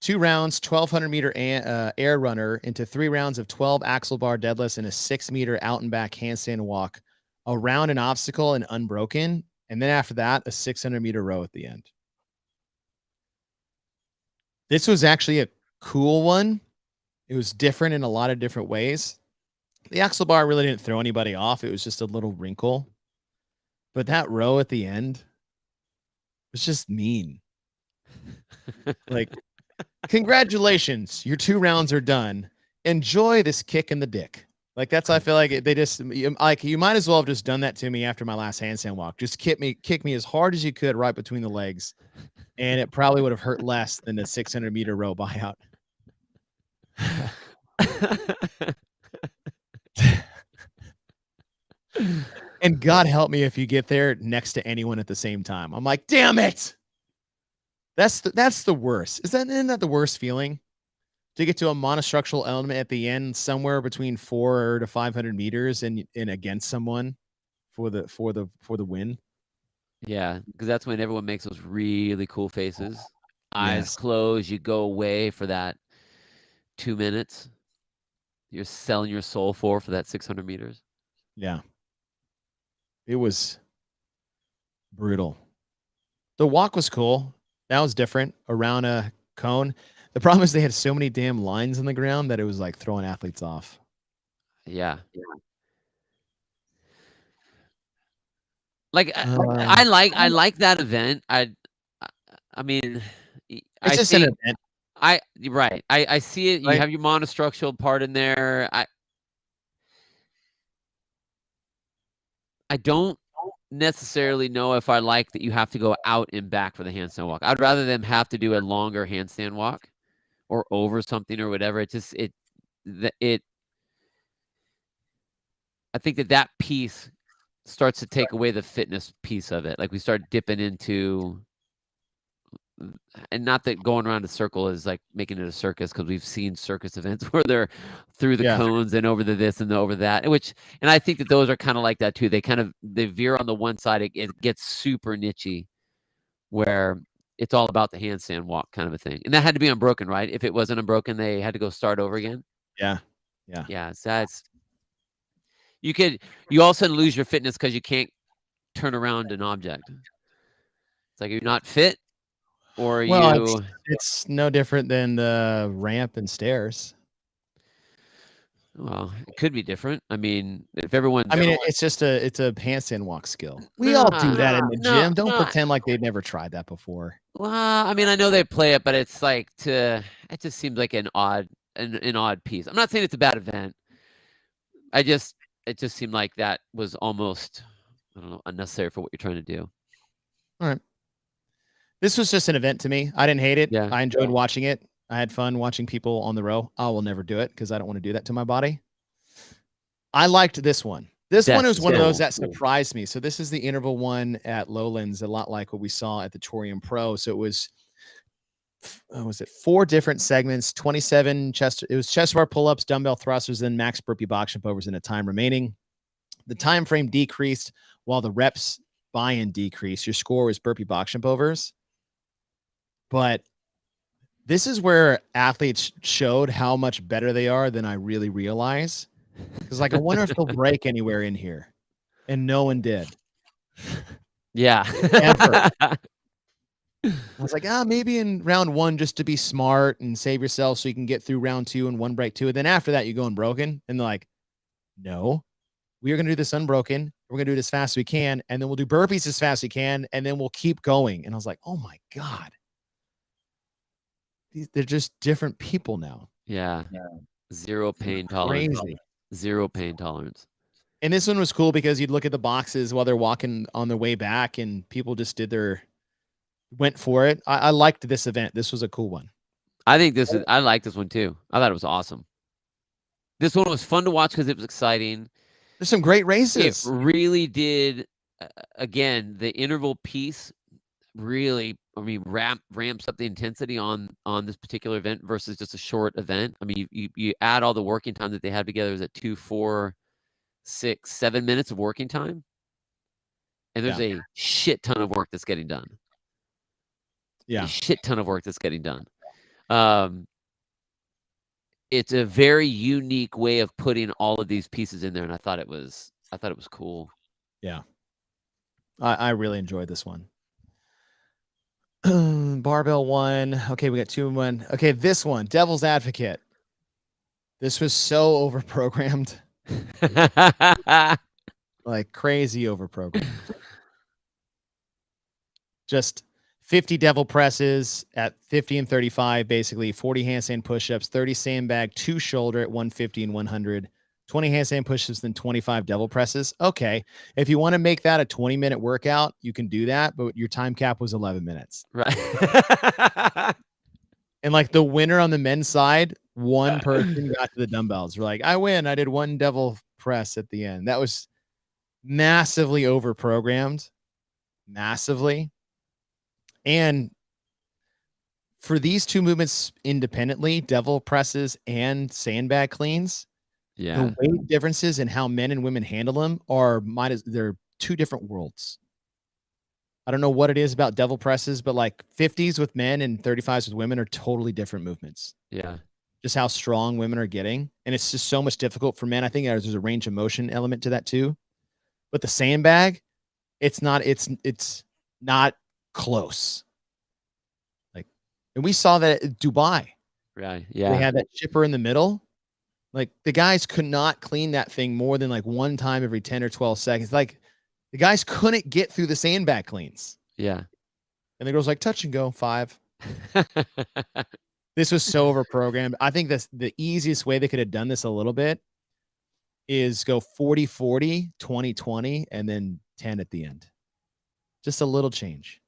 [SPEAKER 1] 2 rounds, 1,200-meter air runner into 3 rounds of 12 axle bar deadlifts and a 6-meter out and back handstand walk around an obstacle and unbroken. And then after that, a 600-meter row at the end. This was actually a cool one. It was different in a lot of different ways. The axle bar really didn't throw anybody off. It was just a little wrinkle. But that row at the end was just mean. Like, congratulations, your 2 rounds are done. Enjoy this kick in the dick. Like, that's, I feel like they just, like, you might as well have just done that to me after my last handstand walk. Just kick me as hard as you could right between the legs, and it probably would have hurt less than the 600-meter row buyout. And God help me if you get there next to anyone at the same time. I'm like, damn it. That's the worst. Isn't that the worst feeling? To get to a monostructural element at the end, somewhere between 400 to 500 meters, and against someone for the win.
[SPEAKER 4] Yeah, because that's when everyone makes those really cool faces. Eyes closed, you go away for that 2 minutes. You're selling your soul for that 600 meters.
[SPEAKER 1] Yeah. It was brutal. The walk was cool. That was different around a cone. The problem is they had so many damn lines in the ground that it was like throwing athletes off.
[SPEAKER 4] Yeah. Like I like that event. I mean,
[SPEAKER 1] it's just an event.
[SPEAKER 4] I see it. You have your monostructural part in there. I don't necessarily know if I like that you have to go out and back for the handstand walk. I'd rather them have to do a longer handstand walk or over something or whatever. I think that piece starts to take away the fitness piece of it. Like, we start dipping into, and not that going around a circle is like making it a circus, because we've seen circus events where they're through the cones and over the this and over that, and I think that those are kind of like that too. They veer on the one side. It gets super nichey, where it's all about the handstand walk kind of a thing. And that had to be unbroken, right? If it wasn't unbroken, they had to go start over again.
[SPEAKER 1] Yeah.
[SPEAKER 4] So that's, you all of a sudden lose your fitness because you can't turn around an object. It's like, you're not fit. Or are
[SPEAKER 1] Well,
[SPEAKER 4] you
[SPEAKER 1] it's no different than the ramp and stairs.
[SPEAKER 4] well, it could be different. I mean, if everyone's
[SPEAKER 1] I mean, it's a handstand walk skill. We all do that in the
[SPEAKER 4] no,
[SPEAKER 1] gym. Don't
[SPEAKER 4] no.
[SPEAKER 1] pretend like they've never tried that before.
[SPEAKER 4] Well, I mean, I know they play it, but it's like it just seems like an odd piece. I'm not saying it's a bad event. It just seemed like that was almost, I don't know, unnecessary for what you're trying to do.
[SPEAKER 1] All right. This was just an event to me. I didn't hate it.
[SPEAKER 4] Yeah.
[SPEAKER 1] I enjoyed watching it. I had fun watching people on the row. I will never do it because I don't want to do that to my body. I liked this one. This one was one of those that surprised me. So this is the interval one at Lowlands, a lot like what we saw at the Torium Pro. So it was 4 different segments, 27 chest. It was chest bar pull-ups, dumbbell thrusters, then max burpee box jump overs in a time remaining. The time frame decreased while the reps buy-in decreased. Your score was burpee box jump overs. But this is where athletes showed how much better they are than I really realize. Because, like, I wonder if they'll break anywhere in here. And no one did.
[SPEAKER 4] Yeah.
[SPEAKER 1] Ever. I was like, maybe in round 1 just to be smart and save yourself so you can get through round 2 and 1 break 2. And then after that, you go unbroken. And they're like, no, we are going to do this unbroken. We're going to do it as fast as we can. And then we'll do burpees as fast as we can. And then we'll keep going. And I was like, oh, my God. They're just different people now.
[SPEAKER 4] Yeah. Zero pain tolerance.
[SPEAKER 1] Crazy.
[SPEAKER 4] Zero pain tolerance.
[SPEAKER 1] And this one was cool because you'd look at the boxes while they're walking on their way back and people just went for it. I liked this event. This was a cool one.
[SPEAKER 4] I like this one too. I thought it was awesome. This one was fun to watch because it was exciting.
[SPEAKER 1] There's some great races.
[SPEAKER 4] It really did. Again, the interval piece really, I mean, ramps up the intensity on this particular event versus just a short event. I mean, you add all the working time that they have together is at 2, 4, 6, 7 minutes of working time, and there's a shit ton of work that's getting done.
[SPEAKER 1] Yeah,
[SPEAKER 4] a shit ton of work that's getting done. It's a very unique way of putting all of these pieces in there, and I thought it was cool.
[SPEAKER 1] Yeah, I really enjoyed this one. Barbell 1. Okay, we got 2 and 1. Okay, this one, Devil's Advocate. This was so overprogrammed. Like crazy overprogrammed. Just 50 devil presses at 50 and 35, basically 40 handstand push-ups, 30 sandbag, 2 shoulder at 150 and 100, 20 handstand push-ups, then 25 devil presses. Okay. If you want to make that a 20-minute workout, you can do that, but your time cap was 11 minutes.
[SPEAKER 4] Right.
[SPEAKER 1] And like the winner on the men's side, one person got to the dumbbells. We're like, I win. I did 1 devil press at the end. That was massively overprogrammed. Massively. And for these 2 movements independently, devil presses and sandbag cleans, the weight differences and how men and women handle them they're 2 different worlds. I don't know what it is about devil presses, but like 50s with men and 35s with women are totally different movements.
[SPEAKER 4] Yeah.
[SPEAKER 1] Just how strong women are getting. And it's just so much difficult for men. I think there's a range of motion element to that too. But the sandbag, it's not close. Like, and we saw that at Dubai.
[SPEAKER 4] Right. Yeah.
[SPEAKER 1] They had that chipper in the middle. Like the guys could not clean that thing more than like 1 time every 10 or 12 seconds. Like the guys couldn't get through the sandbag cleans.
[SPEAKER 4] Yeah.
[SPEAKER 1] And the girl's like, touch and go 5. This was so overprogrammed. I think that's the easiest way they could have done this a little bit is go 40-40, 20-20, and then 10 at the end. Just a little change.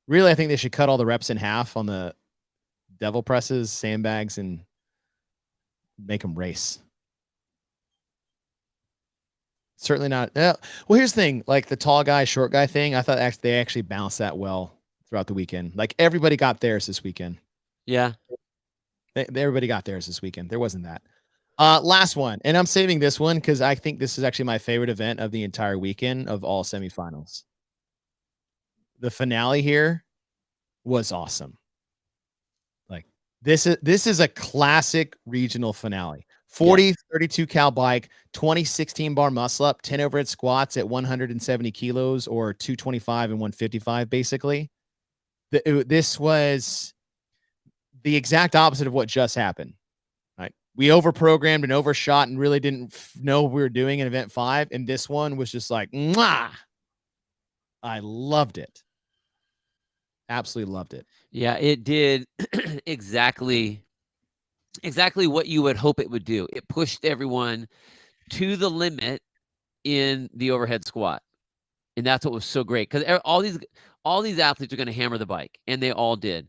[SPEAKER 1] Really, I think they should cut all the reps in half on the devil presses, sandbags, and make them race. Certainly not. Well, here's the thing. Like the tall guy, short guy thing, I thought they actually balanced that well throughout the weekend. Like everybody got theirs this weekend.
[SPEAKER 4] Yeah.
[SPEAKER 1] Everybody got theirs this weekend. There wasn't that. Last one. And I'm saving this one because I think this is actually my favorite event of the entire weekend of all semifinals. The finale here was awesome. Like this is a classic regional finale. 40, 32 cal bike, 20, 16 bar muscle up, 10 overhead squats at 170 kilos or 225 and 155 basically. This was the exact opposite of what just happened. Right? We overprogrammed and overshot and really didn't know what we were doing in event 5. And this one was just like, mwah! I loved it. Absolutely loved it.
[SPEAKER 4] Yeah, it did exactly what you would hope it would do. It pushed everyone to the limit in the overhead squat. And that's what was so great, because all these athletes are going to hammer the bike, and they all did.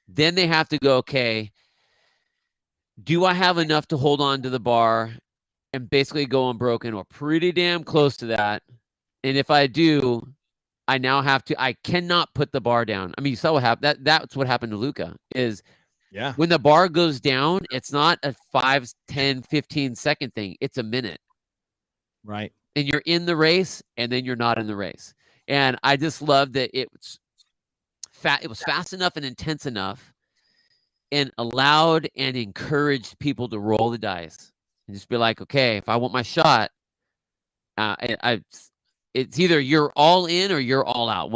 [SPEAKER 4] Then they have to go, okay, do I have enough to hold on to the bar and basically go unbroken or pretty damn close to that? And if I do, I cannot put the bar down. I mean, you saw what happened. That's what happened to Luca, is when the bar goes down, it's not a 5, 10, 15-second thing. It's a minute.
[SPEAKER 1] Right.
[SPEAKER 4] And you're in the race, and then you're not in the race. And I just love that it was fast enough and intense enough, and allowed and encouraged people to roll the dice and just be like, okay, if I want my shot, it's either you're all in or you're all out.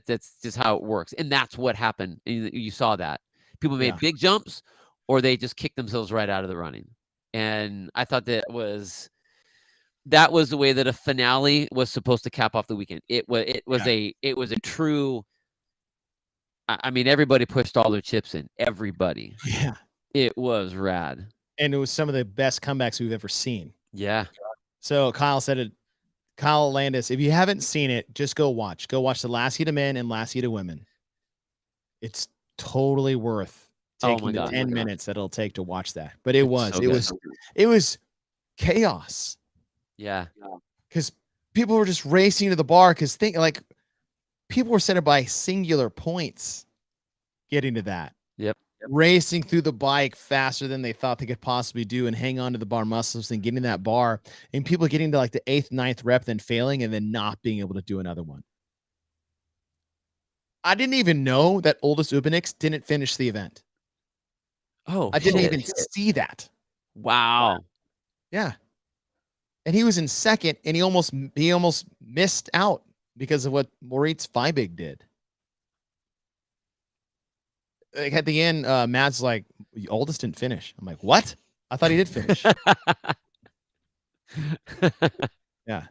[SPEAKER 4] That's just how it works. And that's what happened. You saw that. People made big jumps, or they just kicked themselves right out of the running. And I thought that was the way that a finale was supposed to cap off the weekend. It was a true, I mean, everybody pushed all their chips in. Everybody.
[SPEAKER 1] Yeah.
[SPEAKER 4] It was rad.
[SPEAKER 1] And it was some of the best comebacks we've ever seen.
[SPEAKER 4] Yeah.
[SPEAKER 1] So Kyle said it. Kyle Landis, if you haven't seen it, just go watch. Go watch the last heat of men and last heat of women. It's totally worth taking the 10 minutes that it'll take to watch that. But it was chaos.
[SPEAKER 4] Yeah.
[SPEAKER 1] Because people were just racing to the bar because people were set up by singular points getting to that.
[SPEAKER 4] Yep.
[SPEAKER 1] Racing through the bike faster than they thought they could possibly do and hang on to the bar muscles and getting that bar, and people getting to like the 8th, 9th rep, then failing and then not being able to do another one. I didn't even know that Oldest Ubenix didn't finish the event.
[SPEAKER 4] Oh,
[SPEAKER 1] I didn't even see that.
[SPEAKER 4] Wow.
[SPEAKER 1] Yeah. And he was in second, and he almost missed out because of what Moritz Feibig did. Like at the end, Matt's like, Oldest didn't finish. I'm like, what? I thought he did finish. Yeah.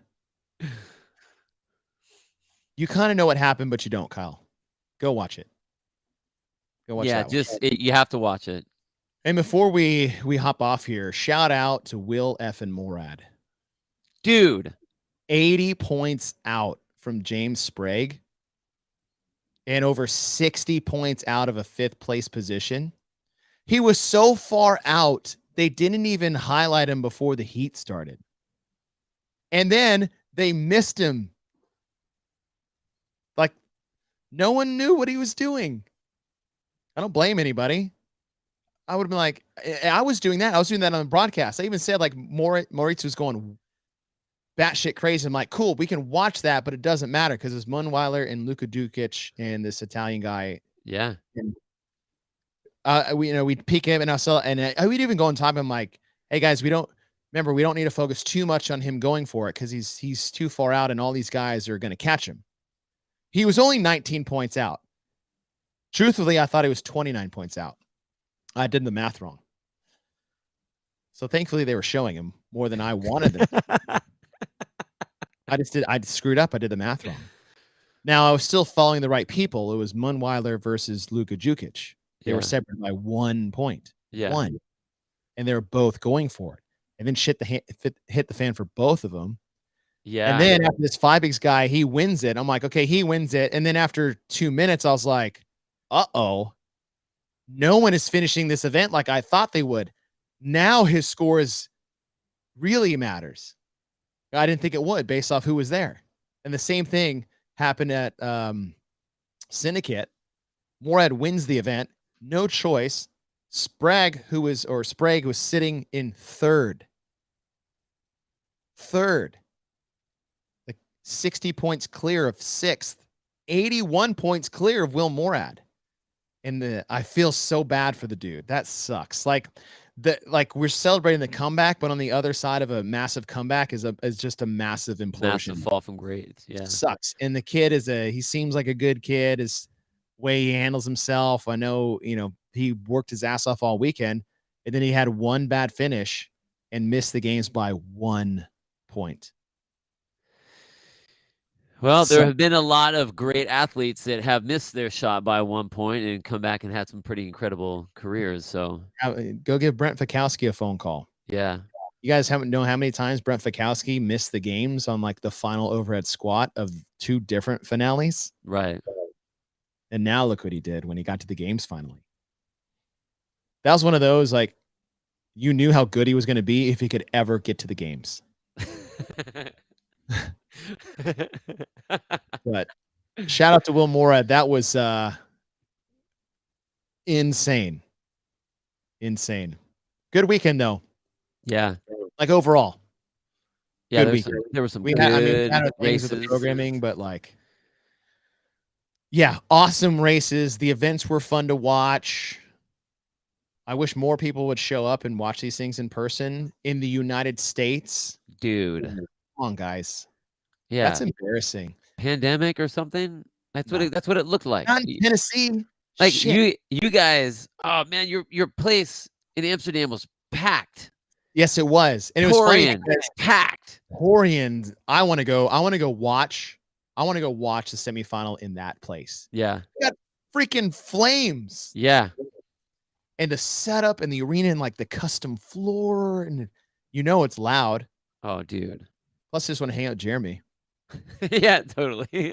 [SPEAKER 1] You kind of know what happened, but you don't, Kyle. Go watch it. Go watch that one.
[SPEAKER 4] You have to watch it.
[SPEAKER 1] And before we hop off here, shout out to Will F. and Morad.
[SPEAKER 4] Dude.
[SPEAKER 1] 80 points out from James Sprague. And over 60 points out of a 5th place position. He was so far out, they didn't even highlight him before the heat started. And then they missed him. Like, no one knew what he was doing. I don't blame anybody. I would have been like, I was doing that. I was doing that on the broadcast. I even said, like, Moritz was going batshit crazy. I'm like, cool, we can watch that, but it doesn't matter because it's Munweiler and Luka Dukic and this Italian guy.
[SPEAKER 4] Yeah.
[SPEAKER 1] And we'd peek him, and we'd even go on top of him like, hey guys, we don't need to focus too much on him going for it because he's too far out, and all these guys are going to catch him. He was only 19 points out. Truthfully, I thought he was 29 points out. I did the math wrong. So thankfully, they were showing him more than I wanted them. I screwed up. I did the math wrong. Now I was still following the right people. It was Munweiler versus Luka Dukic. They were separated by 1 point.
[SPEAKER 4] Yeah.
[SPEAKER 1] 1. And they were both going for it. And then shit hit the fan for both of them.
[SPEAKER 4] Yeah.
[SPEAKER 1] And then after this Feibig's guy, he wins it. I'm like, okay, he wins it. And then after 2 minutes, I was like, uh-oh. No one is finishing this event like I thought they would. Now his score really matters. I didn't think it would based off who was there. And the same thing happened at Syndicate. Morad wins the event. No choice. Sprague, who was sitting in third. Like 60 points clear of 6th. 81 points clear of Will Morad. And I feel so bad for the dude. That sucks. Like we're celebrating the comeback, but on the other side of a massive comeback is just a massive implosion.
[SPEAKER 4] Massive fall from grades. Yeah.
[SPEAKER 1] Sucks. And the kid he seems like a good kid, is way he handles himself. I know, he worked his ass off all weekend, and then he had one bad finish and missed the games by 1 point.
[SPEAKER 4] Well, there
[SPEAKER 1] So,
[SPEAKER 4] have been a lot of great athletes that have missed their shot by 1 point and come back and had some pretty incredible careers, so
[SPEAKER 1] go give Brent Fikowski a phone call.
[SPEAKER 4] yeah.
[SPEAKER 1] You guys haven't know how many times Brent Fikowski missed the games on, like, the final overhead squat of 2 different finales?
[SPEAKER 4] Right.
[SPEAKER 1] And now look what he did when he got to the games finally. That was one of those, like, you knew how good he was gonna be if he could ever get to the games. But shout out to Will Mora. That was, insane. Insane. Good weekend, though.
[SPEAKER 4] Yeah.
[SPEAKER 1] Like, overall.
[SPEAKER 4] Yeah,
[SPEAKER 1] Good weekend.
[SPEAKER 4] there were some
[SPEAKER 1] We
[SPEAKER 4] good
[SPEAKER 1] had our things with the
[SPEAKER 4] races.
[SPEAKER 1] programming, but, like, yeah, awesome races. The events were fun to watch. I wish more people would show up and watch these things in person in the United States.
[SPEAKER 4] Dude.
[SPEAKER 1] Come on, guys. That's
[SPEAKER 4] Yeah.
[SPEAKER 1] embarrassing.
[SPEAKER 4] Pandemic or something? That's
[SPEAKER 1] No.
[SPEAKER 4] what it looked like.
[SPEAKER 1] Not in Tennessee.
[SPEAKER 4] Like,
[SPEAKER 1] Shit.
[SPEAKER 4] you guys, oh, man, your place in Amsterdam was packed.
[SPEAKER 1] Yes, it was. And it was funny
[SPEAKER 4] Torian,
[SPEAKER 1] because
[SPEAKER 4] packed.
[SPEAKER 1] Torian, I wanna go watch the semifinal in that place.
[SPEAKER 4] Yeah.
[SPEAKER 1] We got freaking flames.
[SPEAKER 4] Yeah.
[SPEAKER 1] And the setup and the arena and, like, the custom floor, and it's loud.
[SPEAKER 4] Oh, dude.
[SPEAKER 1] Plus, I just wanna hang out with Jeremy.
[SPEAKER 4] Yeah, totally.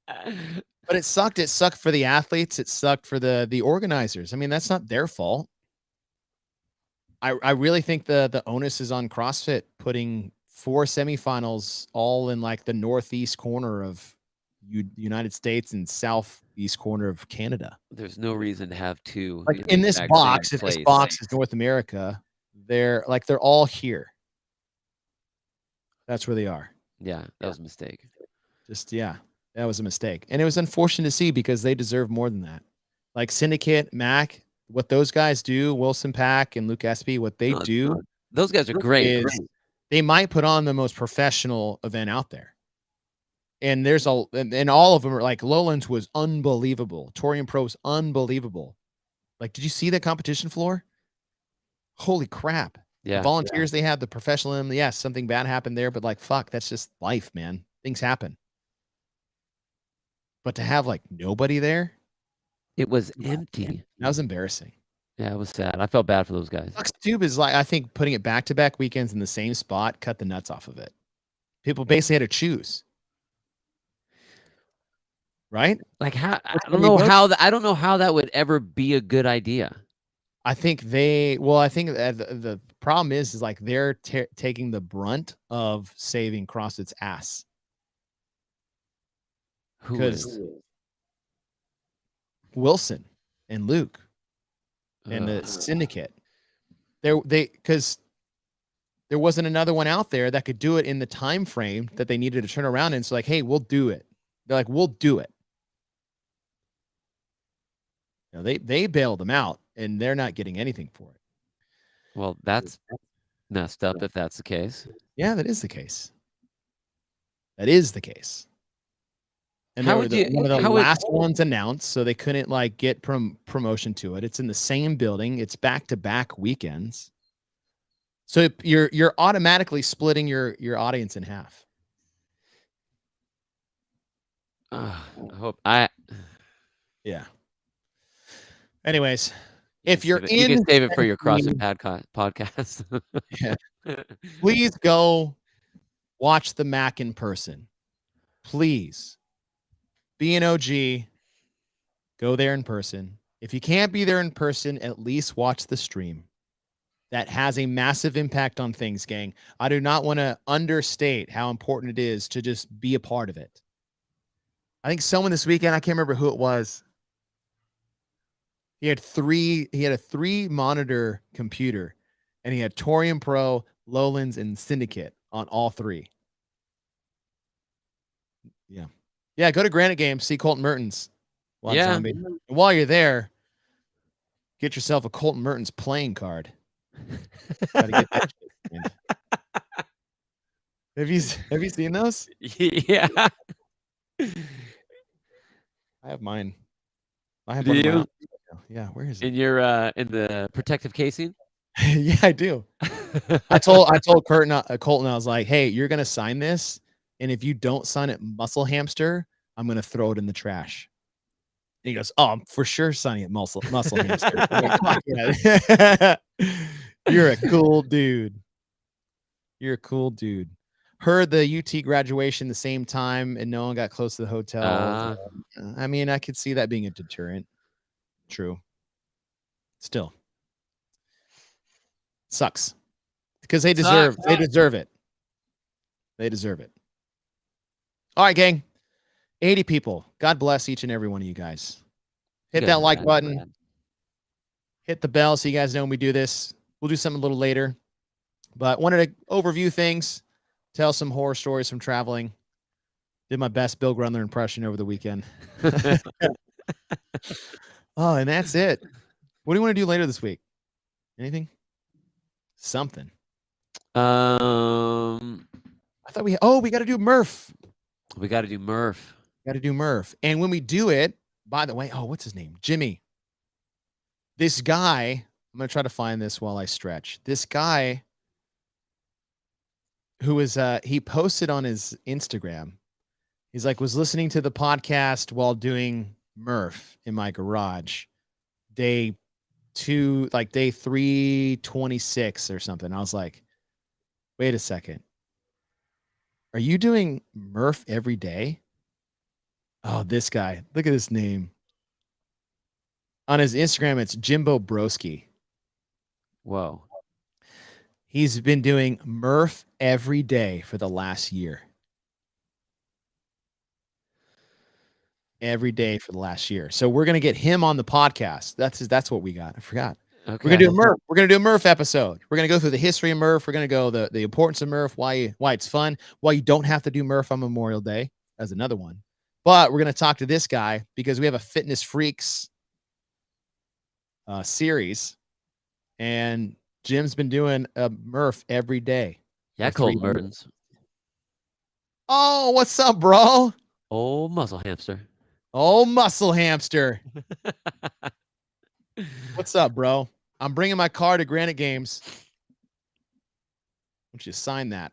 [SPEAKER 1] But it sucked. It sucked for the athletes. It sucked for the organizers. I mean, that's not their fault. I really think the onus is on CrossFit putting 4 semifinals all in, like, the northeast corner of United States and southeast corner of Canada.
[SPEAKER 4] There's no reason to have 2
[SPEAKER 1] Like,
[SPEAKER 4] in
[SPEAKER 1] in
[SPEAKER 4] the
[SPEAKER 1] this
[SPEAKER 4] exact same
[SPEAKER 1] box, if this
[SPEAKER 4] place.
[SPEAKER 1] box is North America, they're all here. That's where they are.
[SPEAKER 4] Yeah, that was a mistake.
[SPEAKER 1] Yeah, that was a mistake. And it was unfortunate to see because they deserve more than that. Like Syndicate, Mac, what those guys do, Wilson Pack and Luke Espy, what they do
[SPEAKER 4] Those guys are great.
[SPEAKER 1] is they might put on the most professional event out there. And there's all of them are like Lowlands was unbelievable. Torian Pro's unbelievable. Like, did you see the competition floor? Holy crap.
[SPEAKER 4] Yeah.
[SPEAKER 1] The volunteers they had, the professionalism, yes, something bad happened there, but like, fuck, that's just life, man. Things happen. But to have like nobody there,
[SPEAKER 4] it was empty.
[SPEAKER 1] That was embarrassing.
[SPEAKER 4] Yeah, it was sad. I felt bad for those guys.
[SPEAKER 1] Flux Tube is like, I think putting it back-to-back weekends in the same spot cut the nuts off of it. People basically had to choose. Right?
[SPEAKER 4] Like how I don't know how that would ever be a good idea.
[SPEAKER 1] I think the problem is like they're taking the brunt of saving CrossFit's ass.
[SPEAKER 4] Who is?
[SPEAKER 1] Wilson and Luke and the Syndicate. Because there wasn't another one out there that could do it in the time frame that they needed to turn around. And it's like, hey, we'll do it. They're like, we'll do it. You know, they bailed them out, and they're not getting anything for it.
[SPEAKER 4] Well, that's messed up if that's the case.
[SPEAKER 1] Yeah, that is the case. That is the case. And
[SPEAKER 4] How
[SPEAKER 1] they
[SPEAKER 4] would
[SPEAKER 1] were
[SPEAKER 4] you-
[SPEAKER 1] one of the
[SPEAKER 4] how would-
[SPEAKER 1] last ones announced, so they couldn't like get promotion to it. It's in the same building. It's back-to-back weekends. So you're automatically splitting your audience in half.
[SPEAKER 4] I hope
[SPEAKER 1] Yeah. Anyways, if you're
[SPEAKER 4] you can save it for your
[SPEAKER 1] Tennessee,
[SPEAKER 4] CrossFit podcast.
[SPEAKER 1] Yeah. Please go watch the Mac in person. Please. Be an OG. Go there in person. If you can't be there in person, at least watch the stream. That has a massive impact on things, gang. I do not want to understate how important it is to just be a part of it. I think someone this weekend, I can't remember who it was. He had a 3-monitor computer, and he had Torian Pro, Lowlands, and Syndicate on all 3. Yeah. Yeah, go to Granite Games, see Colton Mertens.
[SPEAKER 4] Yeah.
[SPEAKER 1] Zombie. And while you're there, get yourself a Colton Mertens playing card. Gotta get that shit. Have you seen those?
[SPEAKER 4] Yeah.
[SPEAKER 1] I have mine. I have
[SPEAKER 4] Do
[SPEAKER 1] one of my own.
[SPEAKER 4] you?
[SPEAKER 1] Yeah, where is it?
[SPEAKER 4] In your in the protective casing?
[SPEAKER 1] Yeah, I do. I told Colton, I was like, "Hey, you're gonna sign this, and if you don't sign it, muscle hamster, I'm gonna throw it in the trash." And he goes, "Oh, I'm for sure signing it, muscle hamster." I'm like, "Fuck yeah, you're a cool dude. You're a cool dude." Heard the UT graduation the same time, and no one got close to the hotel.
[SPEAKER 4] Uh,
[SPEAKER 1] I mean, I could see that being a deterrent. True. Still sucks because they deserve
[SPEAKER 4] Sucks.
[SPEAKER 1] they deserve it. They deserve it. All right, gang. 80 people. God bless each and every one of you guys.
[SPEAKER 4] You
[SPEAKER 1] Hit
[SPEAKER 4] guys
[SPEAKER 1] that
[SPEAKER 4] are
[SPEAKER 1] like
[SPEAKER 4] rad,
[SPEAKER 1] button.
[SPEAKER 4] rad.
[SPEAKER 1] Hit the bell so you guys know when we do this. We'll do something a little later. But wanted to overview things, tell some horror stories from traveling. Did my best Bill Grunler impression over the weekend. Oh, and that's it. What do you want to do later this week? Anything? Something. I thought we got to do Murph.
[SPEAKER 4] We got to do Murph.
[SPEAKER 1] Got to do Murph. And when we do it, by the way, what's his name? Jimmy. This guy, I'm going to try to find this while I stretch. This guy who was he posted on his Instagram. He's like, was listening to the podcast while doing Murph in my garage. Day 326 or something. I was like, wait a second. Are you doing Murph every day? Oh, this guy. Look at his name. On his Instagram, it's Jimbo Broski.
[SPEAKER 4] Whoa.
[SPEAKER 1] He's been doing Murph every day for the last year. Every day for the last year. So we're gonna get him on the podcast. That's what we got. I forgot.
[SPEAKER 4] Okay.
[SPEAKER 1] We're gonna do a Murph. We're gonna do a Murph episode. We're gonna go through the history of Murph. We're gonna go the importance of Murph, why it's fun, why you don't have to do Murph on Memorial Day. As another one. But we're gonna talk to this guy because we have a Fitness Freaks series, and Jim's been doing a Murph every day.
[SPEAKER 4] Yeah, Colton Mertens.
[SPEAKER 1] Oh, what's up, bro?
[SPEAKER 4] Oh, muscle hamster.
[SPEAKER 1] Oh, muscle hamster. What's up, bro? I'm bringing my car to Granite Games. I want you to sign that.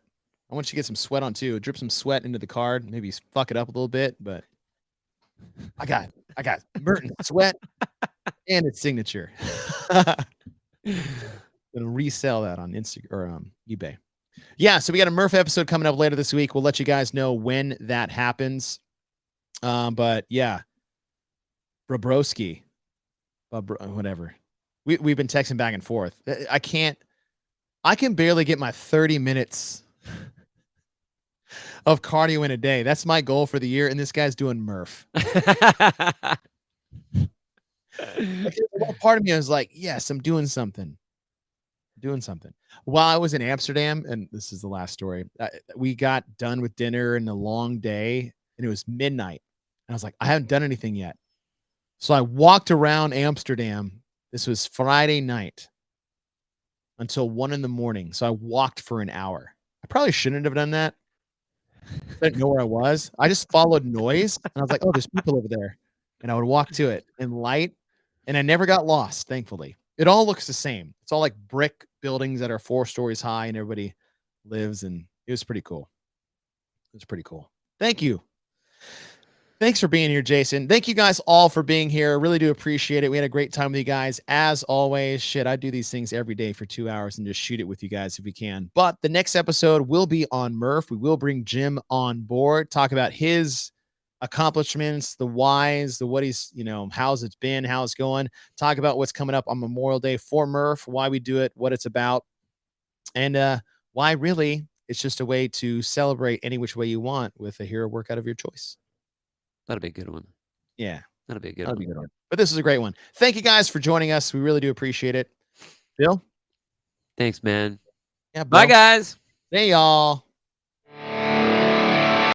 [SPEAKER 1] I want you to get some sweat on too. Drip some sweat into the card. Maybe fuck it up a little bit, but I got Merton sweat and its signature. Gonna resell that on Instagram or eBay. Yeah, so we got a Murph episode coming up later this week. We'll let you guys know when that happens. But yeah, Brobroski, whatever. We've been texting back and forth. I can barely get my 30 minutes of cardio in a day. That's my goal for the year, and this guy's doing Murph. One part of me was like, yes, I'm doing something. While I was in Amsterdam, and this is the last story, we got done with dinner and a long day, and it was midnight. And I was like, I haven't done anything yet. So I walked around Amsterdam. This was Friday night until 1 a.m. So I walked for an hour. I probably shouldn't have done that. I didn't know where I was. I just followed noise, and I was like, oh, there's people over there. And I would walk to it in light, and I never got lost, thankfully. It all looks the same. It's all like brick buildings that are 4 stories high, and everybody lives, and it was pretty cool. Thank you. Thanks for being here, Jason. Thank you guys all for being here. Really do appreciate it. We had a great time with you guys. As always, I do these things every day for 2 hours and just shoot it with you guys if we can. But the next episode will be on Murph. We will bring Jim on board, talk about his accomplishments, the whys, the what he's, how's it's been, how it's going, talk about what's coming up on Memorial Day for Murph, why we do it, what it's about, and why really it's just a way to celebrate any which way you want with a hero workout of your choice.
[SPEAKER 4] That'll be a good one.
[SPEAKER 1] Yeah.
[SPEAKER 4] That'll be a good one.
[SPEAKER 1] But this is a great one. Thank you guys for joining us. We really do appreciate it. Bill?
[SPEAKER 4] Thanks, man.
[SPEAKER 1] Yeah, bro.
[SPEAKER 4] Bye, guys.
[SPEAKER 1] Hey, y'all.